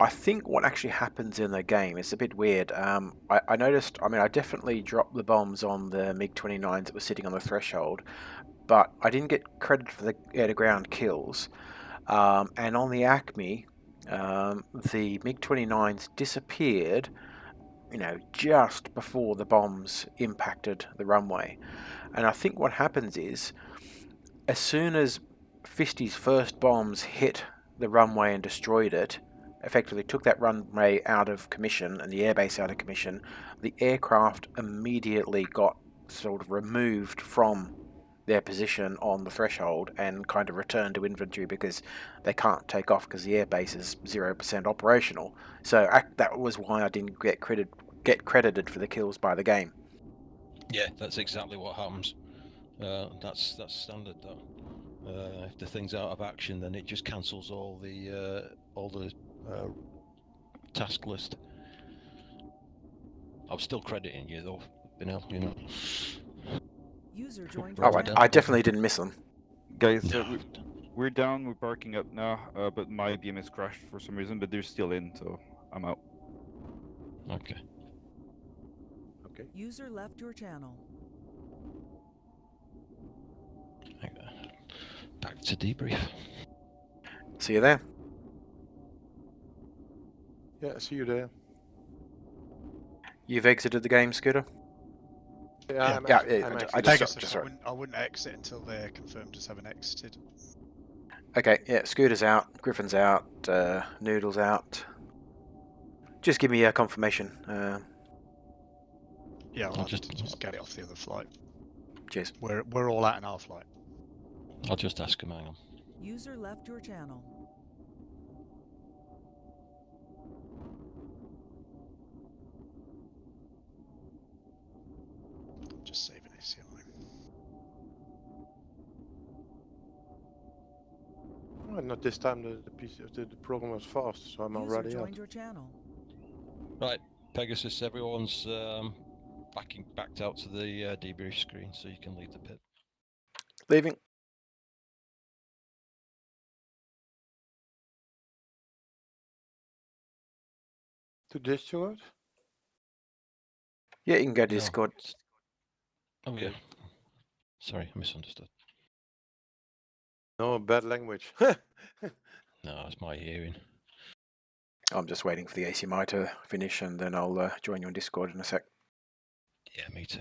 I think what actually happens in the game is a bit weird. I noticed, I definitely dropped the bombs on the MiG-29s that were sitting on the threshold, but I didn't get credit for the air-to-ground kills. And on the Acme, the MiG-29s disappeared, just before the bombs impacted the runway. And I think what happens is, as soon as Fisty's first bombs hit the runway and destroyed it, effectively took that runway out of commission and the airbase out of commission, the aircraft immediately got sort of removed from their position on the threshold and kind of returned to inventory because they can't take off because the airbase is 0% operational. So that was why I didn't get credited for the kills by the game. Yeah, that's exactly what happens. That's standard, though. If the thing's out of action, then it just cancels all the task list. I'm still crediting you though, Binel, you know. User joined Oh, I definitely didn't miss them. Guys, No. we're down, we're parking up now, but my BMS crashed for some reason, but they're still in, so I'm out. Okay. Okay. User left your channel. Back to debrief. See you there. Yeah, see you there. You've exited the game, Scooter? Yeah, I wouldn't exit until they're confirmed as having exited. Okay, yeah, Scooter's out, Griffin's out, Noodle's out. Just give me a confirmation. Yeah, I'll just get it off the other flight. Cheers. We're all out in our flight. I'll just ask him, hang on. User left your channel. Just saving ACI. not this time. The program was fast, so I'm User already out. joined your channel. Right, Pegasus, everyone's backed out to the debrief screen, so you can leave the pit. Leaving. To Discord? Yeah, you can go to No. Discord. Oh yeah. Okay. Sorry, I misunderstood. No, bad language. No, it's my hearing. I'm just waiting for the ACMI to finish, and then I'll join you on Discord in a sec. Yeah, me too.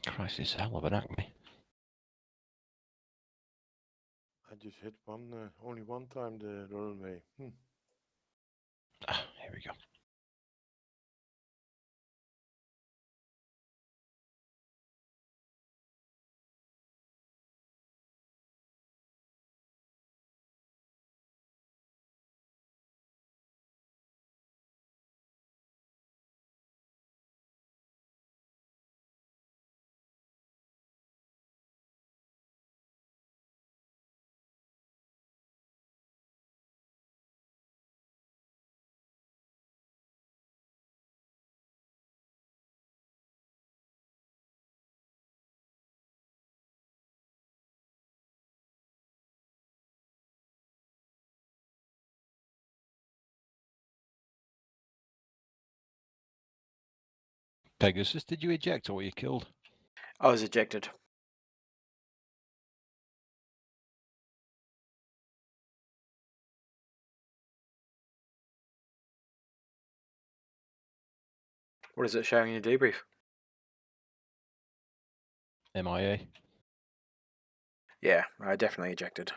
Christ, it's a hell of an acme. I just hit only one time the runway. Ah, here we go. Pegasus, did you eject or were you killed? I was ejected. What is it showing in your debrief? MIA. Yeah, I definitely ejected.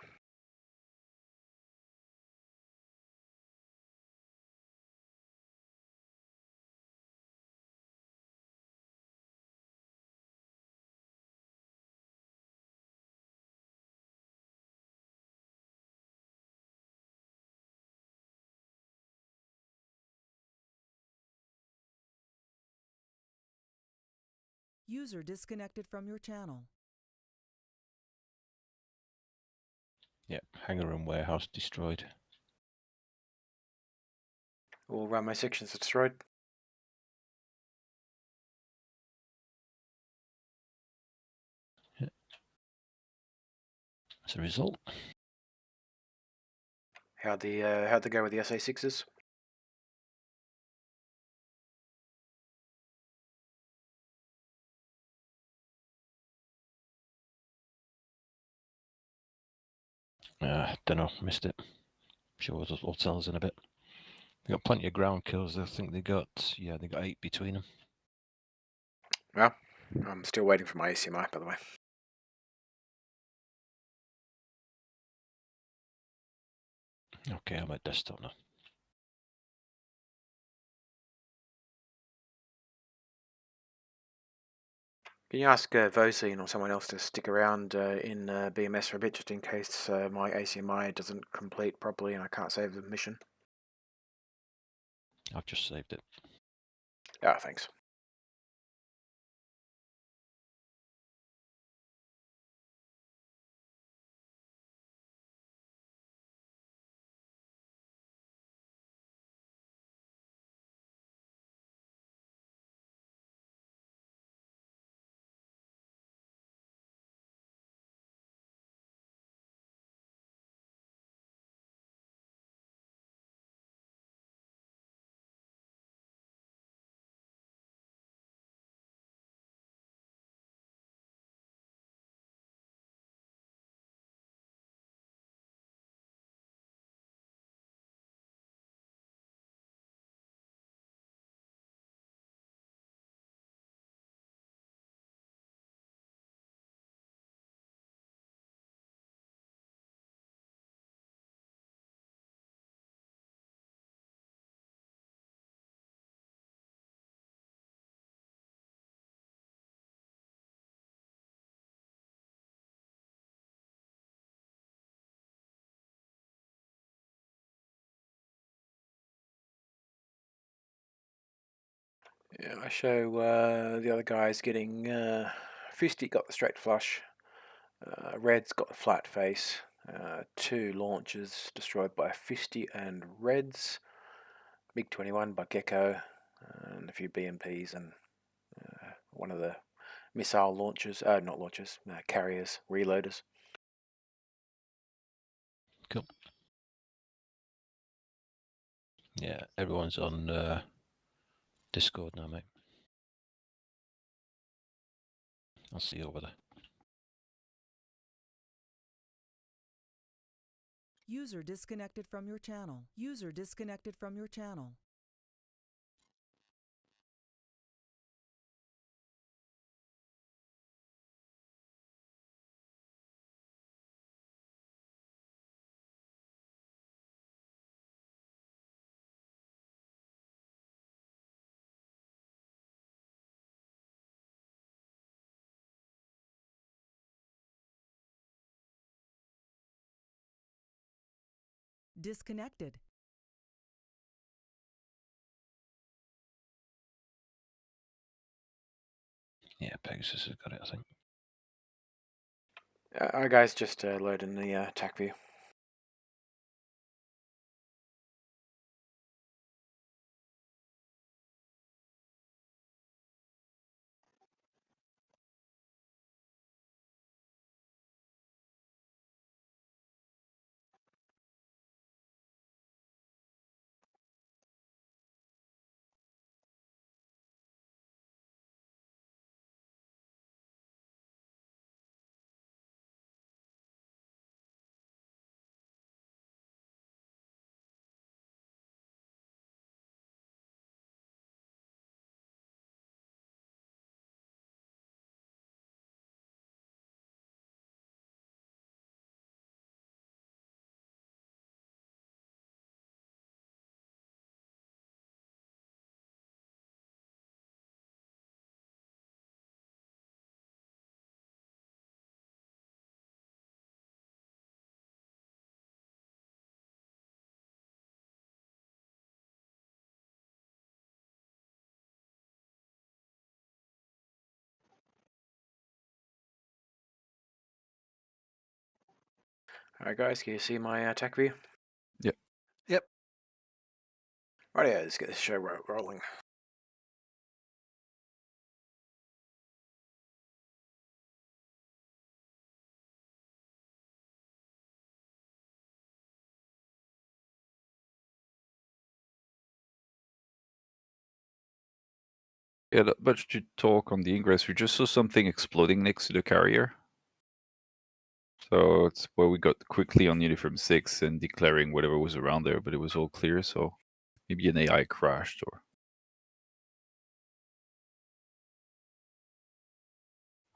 User disconnected from your channel. Yep, hangar and warehouse destroyed. All runway sections are destroyed. As a result, How'd they go with the SA6s? Don't know, missed it. Sure, those hotels in a bit. They got plenty of ground kills. I think they got 8 between them. Well, I'm still waiting for my ACMI, by the way. Okay, I'm at desktop now. Can you ask Vosine or someone else to stick around in BMS for a bit, just in case my ACMI doesn't complete properly and I can't save the mission? I've just saved it. Ah, thanks. Yeah, I show the other guys getting Fisty got the straight flush, Red's got the flat face, 2 launches destroyed by Fisty and Reds, MiG-21 by Gecko, and a few BMPs and one of the missile launchers, not launchers, carriers, reloaders. Cool. Yeah, everyone's on Discord now, mate. I'll see you over there. User disconnected from your channel. User disconnected from your channel. Disconnected. Yeah, Pegasus has got it, I think. Our guys just loading the attack view. Alright guys, can you see my attack view? Yep. Yep. Rightio, let's get this show rolling. Yeah, not much to talk on the ingress. We just saw something exploding next to the carrier. So it's where we got quickly on uniform 6 and declaring whatever was around there, but it was all clear, so maybe an AI crashed or...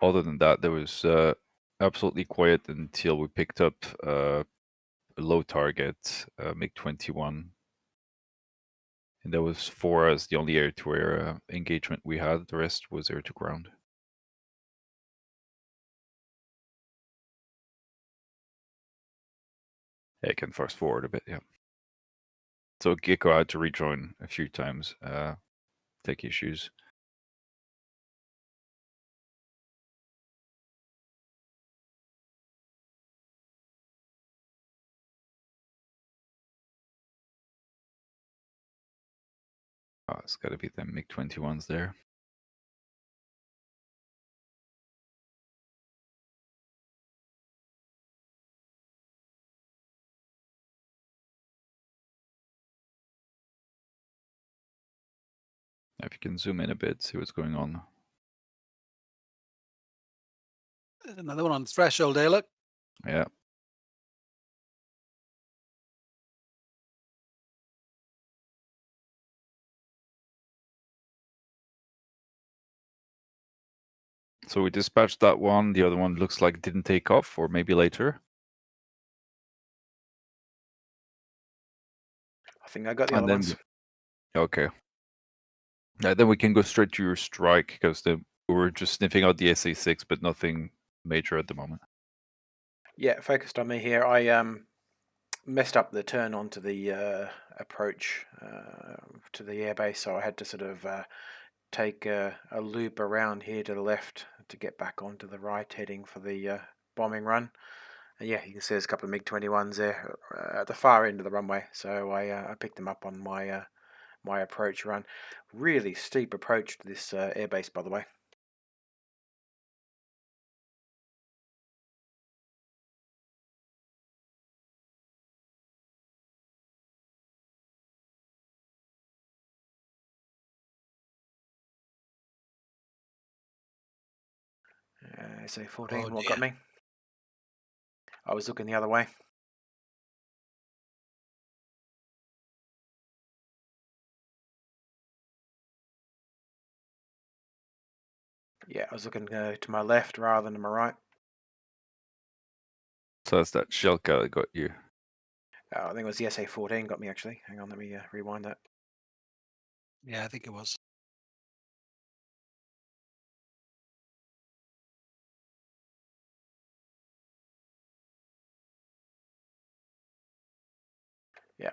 Other than that, there was absolutely quiet until we picked up a low target, MiG-21. And that was for us the only air-to-air engagement we had. The rest was air-to-ground. Yeah, I can fast forward a bit, yeah. So Gecko had to rejoin a few times, tech issues. Oh, it's got to be the MiG-21s there. If you can zoom in a bit, see what's going on. There's another one on the threshold there, look. Yeah. So we dispatched that one. The other one looks like it didn't take off, or maybe later. I think I got the And other then ones. okay. Then we can go straight to your strike, because we were just sniffing out the SA-6, but nothing major at the moment. Yeah, focused on me here. I messed up the turn onto the approach to the airbase, so I had to sort of take a loop around here to the left to get back onto the right, heading for the bombing run. And yeah, you can see there's a couple of MiG-21s there at the far end of the runway, so I picked them up on my my approach run. Really steep approach to this airbase, by the way. SA-14, what got me? I was looking the other way. Yeah, I was looking to my left rather than to my right. So that's that Shelka that got you. I think it was the SA-14 got me, actually. Hang on, let me rewind that. Yeah, I think it was. Yeah.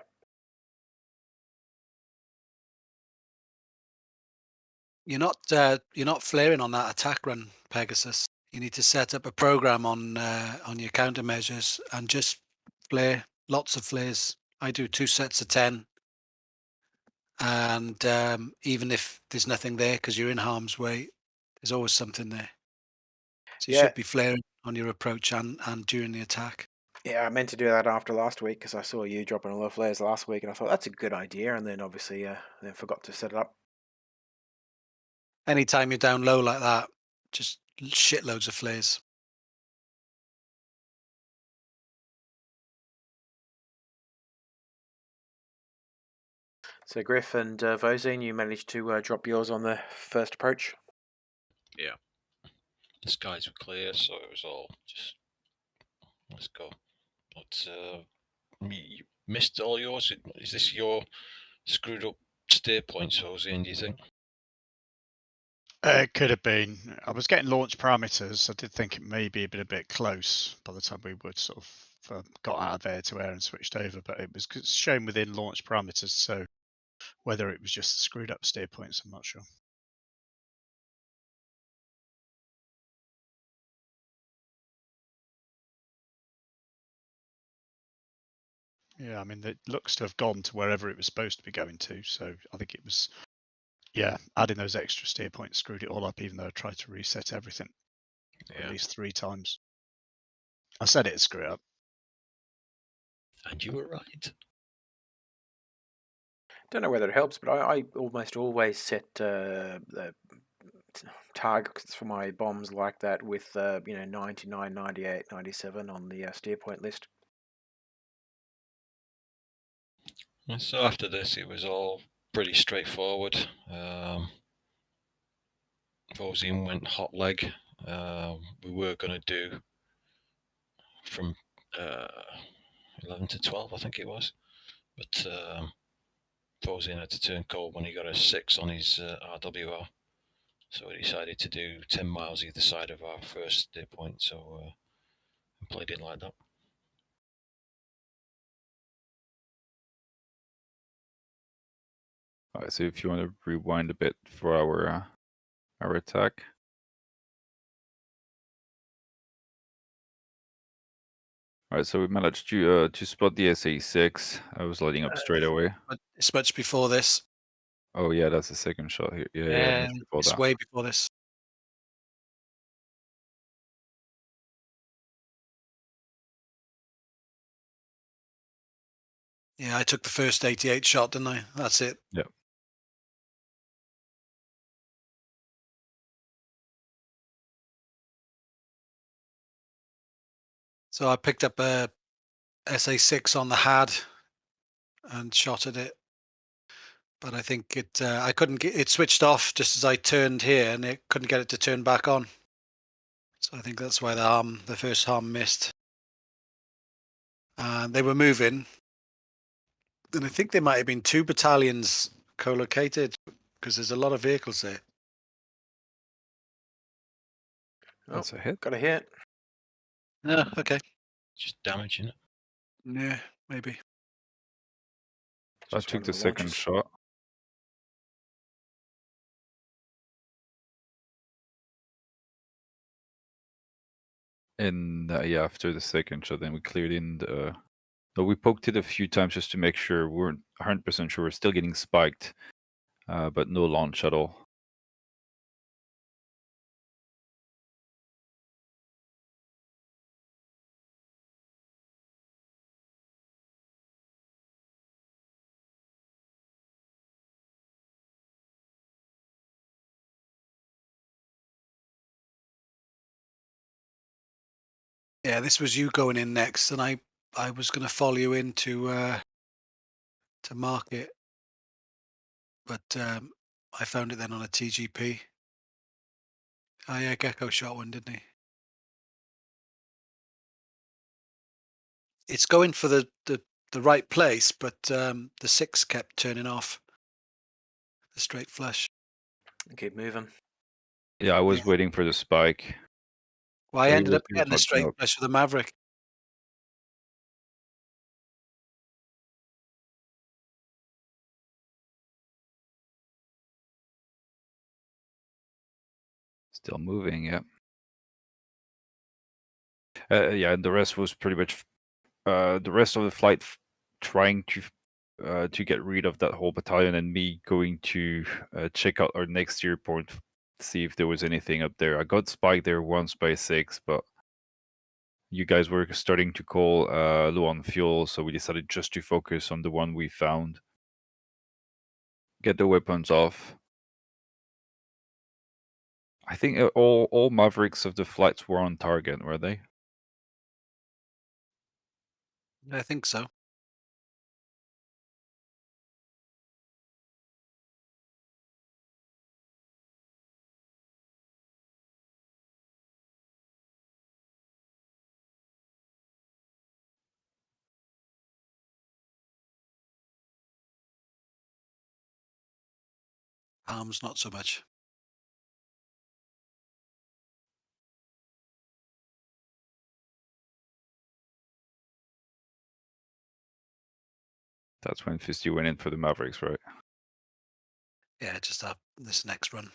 You're not flaring on that attack run, Pegasus. You need to set up a program on your countermeasures and just flare, lots of flares. I do 2 sets of 10, and even if there's nothing there because you're in harm's way, there's always something there. So you Yeah. should be flaring on your approach and during the attack. Yeah, I meant to do that after last week because I saw you dropping a lot of flares last week, and I thought that's a good idea, and then obviously then forgot to set it up. Anytime you're down low like that, just shitloads of flares. So Griff and Vozine, you managed to drop yours on the first approach? Yeah. The skies were clear, so it was all just, let's go. But you missed all yours. Is this your screwed up stay points, Jose, do you think? It could have been. I was getting launch parameters. I did think it may be a bit close by the time we would sort of got out of air to air and switched over, but it was shown within launch parameters. So whether it was just screwed up steer points, I'm not sure. Yeah, I mean, it looks to have gone to wherever it was supposed to be going to. So I think it was, yeah, adding those extra steer points screwed it all up, even though I tried to reset everything at least 3 times. I said it'd screw it up. And you were right. Don't know whether it helps, but I almost always set targets for my bombs like that with 99, 98, 97 on the steer point list. And so after this, it was all pretty straightforward. Vosin went hot leg. We were going to do from 11 to 12, I think it was. But Vosin had to turn cold when he got a 6 on his RWR. So we decided to do 10 miles either side of our first steer point. So we played it like that. Alright, so if you want to rewind a bit for our attack. Alright, so we managed to spot the SA6. I was lighting up straight away. But it's much before this. Oh yeah, that's the second shot here. Yeah, much before It's that. way before this. Yeah, I took the first 88 shot, didn't I? That's it. Yep. So I picked up a SA6 on the HAD and shot at it. But I think I couldn't get it switched off just as I turned here, and it couldn't get it to turn back on. So I think that's why the first harm missed. They were moving, and I think there might have been 2 battalions co-located because there's a lot of vehicles there. That's a hit. Got a hit. Yeah, okay. Just damaging it. Yeah, maybe. I Just one took of the second launches. shot. And yeah, after the second shot, then we cleared in the. No, we poked it a few times just to make sure we weren't 100% sure we're still getting spiked, but no launch at all. Yeah, this was you going in next, and I was going to follow you into to market, but I found it then on a TGP. Oh yeah, Gecko shot one, didn't he? It's going for the right place, but the 6 kept turning off. The straight flush. Keep moving. Yeah, I was Yeah. waiting for the spike. Well, I But he ended up was getting a hot straight up. flush with the Maverick. Still moving, yeah. Yeah, and the rest was pretty much the rest of the flight trying to get rid of that whole battalion, and me going to check out our next steer point, see if there was anything up there. I got spiked there once by 6, but you guys were starting to call low on fuel, so we decided just to focus on the one we found. Get the weapons off. I think all Mavericks of the flights were on target, were they? I think so. Arms, not so much. That's when Fisty went in for the Mavericks, right? Yeah, just this next run.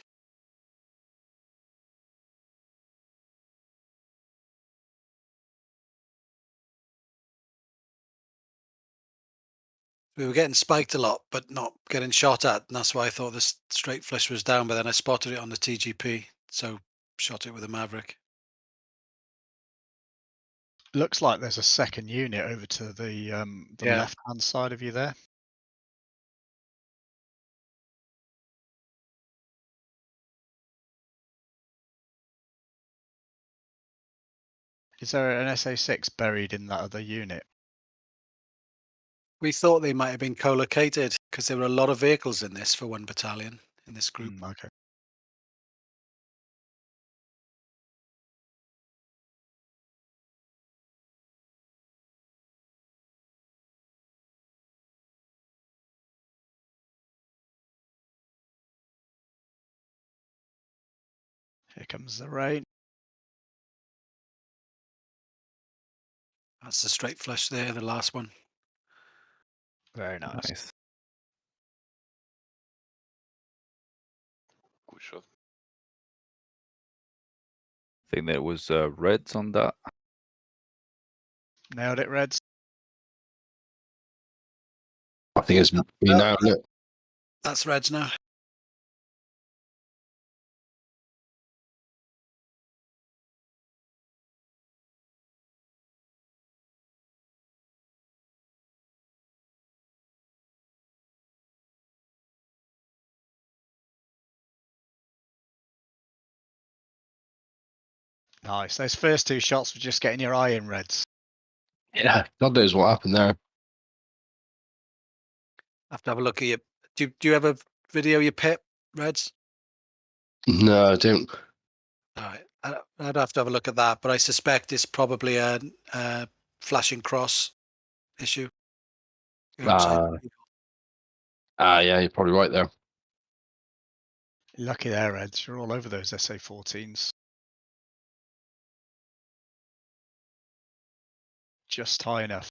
We were getting spiked a lot, but not getting shot at, and that's why I thought this straight flush was down. But then I spotted it on the TGP, so shot it with a Maverick. Looks like there's a second unit over to the Yeah. left-hand side of you there. Is there an SA6 buried in that other unit? We thought they might have been co-located because there were a lot of vehicles in this for one battalion in this group. Okay. Here comes the rain. That's the straight flush there, the last one. Very nice. Nice. Good shot. I think that was reds on that. Nailed it, Reds. I think it's me now, isn't it? That's Reds now. Nice. Those first two shots were just getting your eye in, Reds. Yeah, God knows what happened there. I have to have a look at your. Do you have a video your pip, Reds? No, I don't. All right, I'd have to have a look at that, but I suspect it's probably a flashing cross issue. You're upside- Yeah, you're probably right there. Lucky there, Reds. You're all over those SA14s. Just high enough.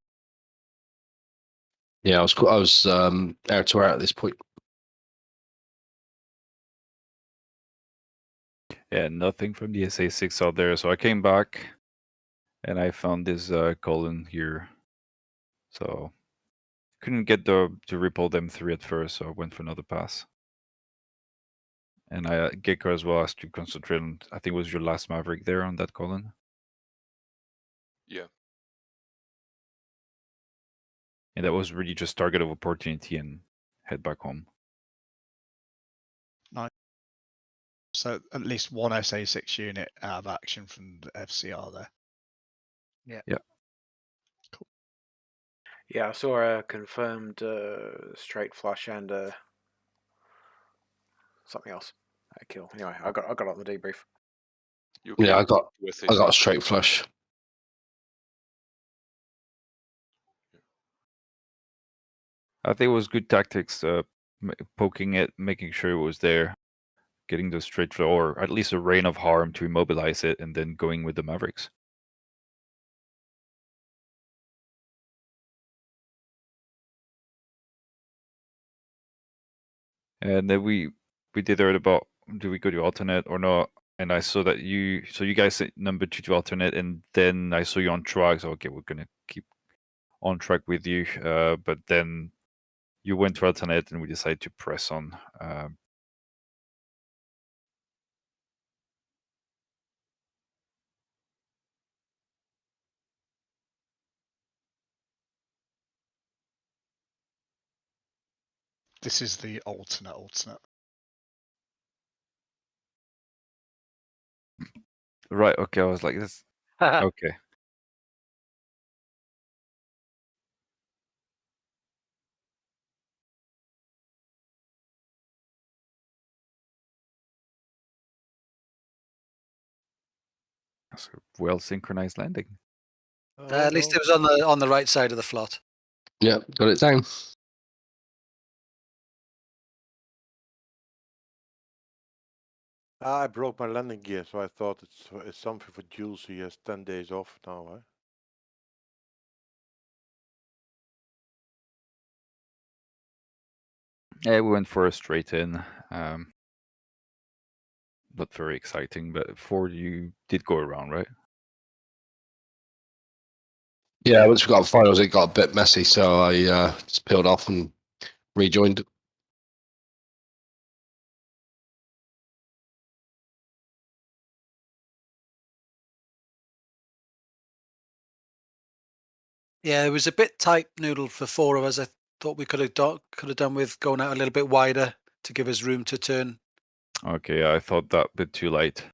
Yeah, I was air to air at this point. Yeah, nothing from the SA6 out there. So I came back and I found this column here. So couldn't get to repel them 3 at first, so I went for another pass. And Gecko as well has to concentrate on, I think it was your last Maverick there on that column. Yeah. And that was really just target of opportunity and head back home. Nice. So at least one SA6 unit out of action from the FCR there. Yeah. Cool. Yeah, I saw a confirmed straight flush and something else. A kill. Anyway, I got it on the debrief. Yeah, I got a straight flush. I think it was good tactics, poking it, making sure it was there, getting the straight flow, or at least a rain of harm to immobilize it, and then going with the Mavericks. And then we did heard about, do we go to alternate or not? And I saw that you guys said number 2 to alternate, and then I saw you on track. So okay, we're gonna keep on track with you. But then you went to alternate, and we decided to press on. This is the alternate. Right. Okay. I was like this. Okay. That's a well synchronized landing. At least it was on the right side of the flot. Yeah, got it down. I broke my landing gear, so I thought it's something for Jules. He has 10 days off now. Huh? Yeah, we went for a straight in. Not very exciting, but Ford, you did go around, right? Yeah, once we got finals, it got a bit messy, so I just peeled off and rejoined. Yeah, it was a bit tight noodle for 4 of us. I thought we could have done with going out a little bit wider to give us room to turn. Okay, I thought that a bit too late.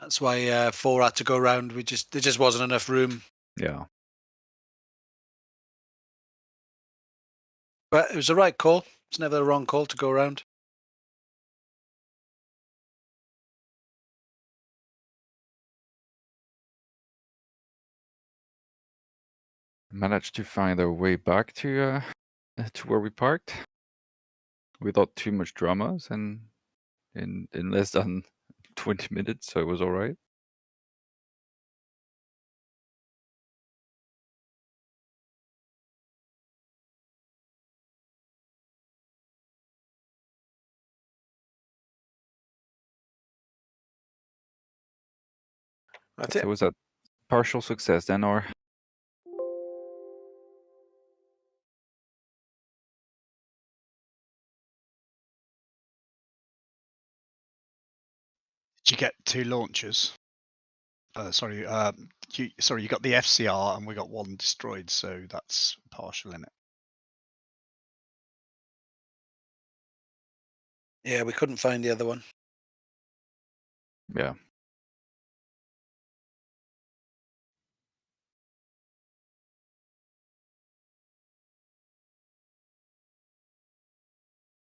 That's why 4 had to go round. There just wasn't enough room. Yeah. But it was the right call. It's never the wrong call to go around. Managed to find our way back to where we parked without too much dramas and in less than 20 minutes, so it was all right. That's So it. was that partial success then, or? Did you get 2 launchers? Sorry, you got the FCR and we got 1 destroyed, so that's partial in it. Yeah, we couldn't find the other one. Yeah.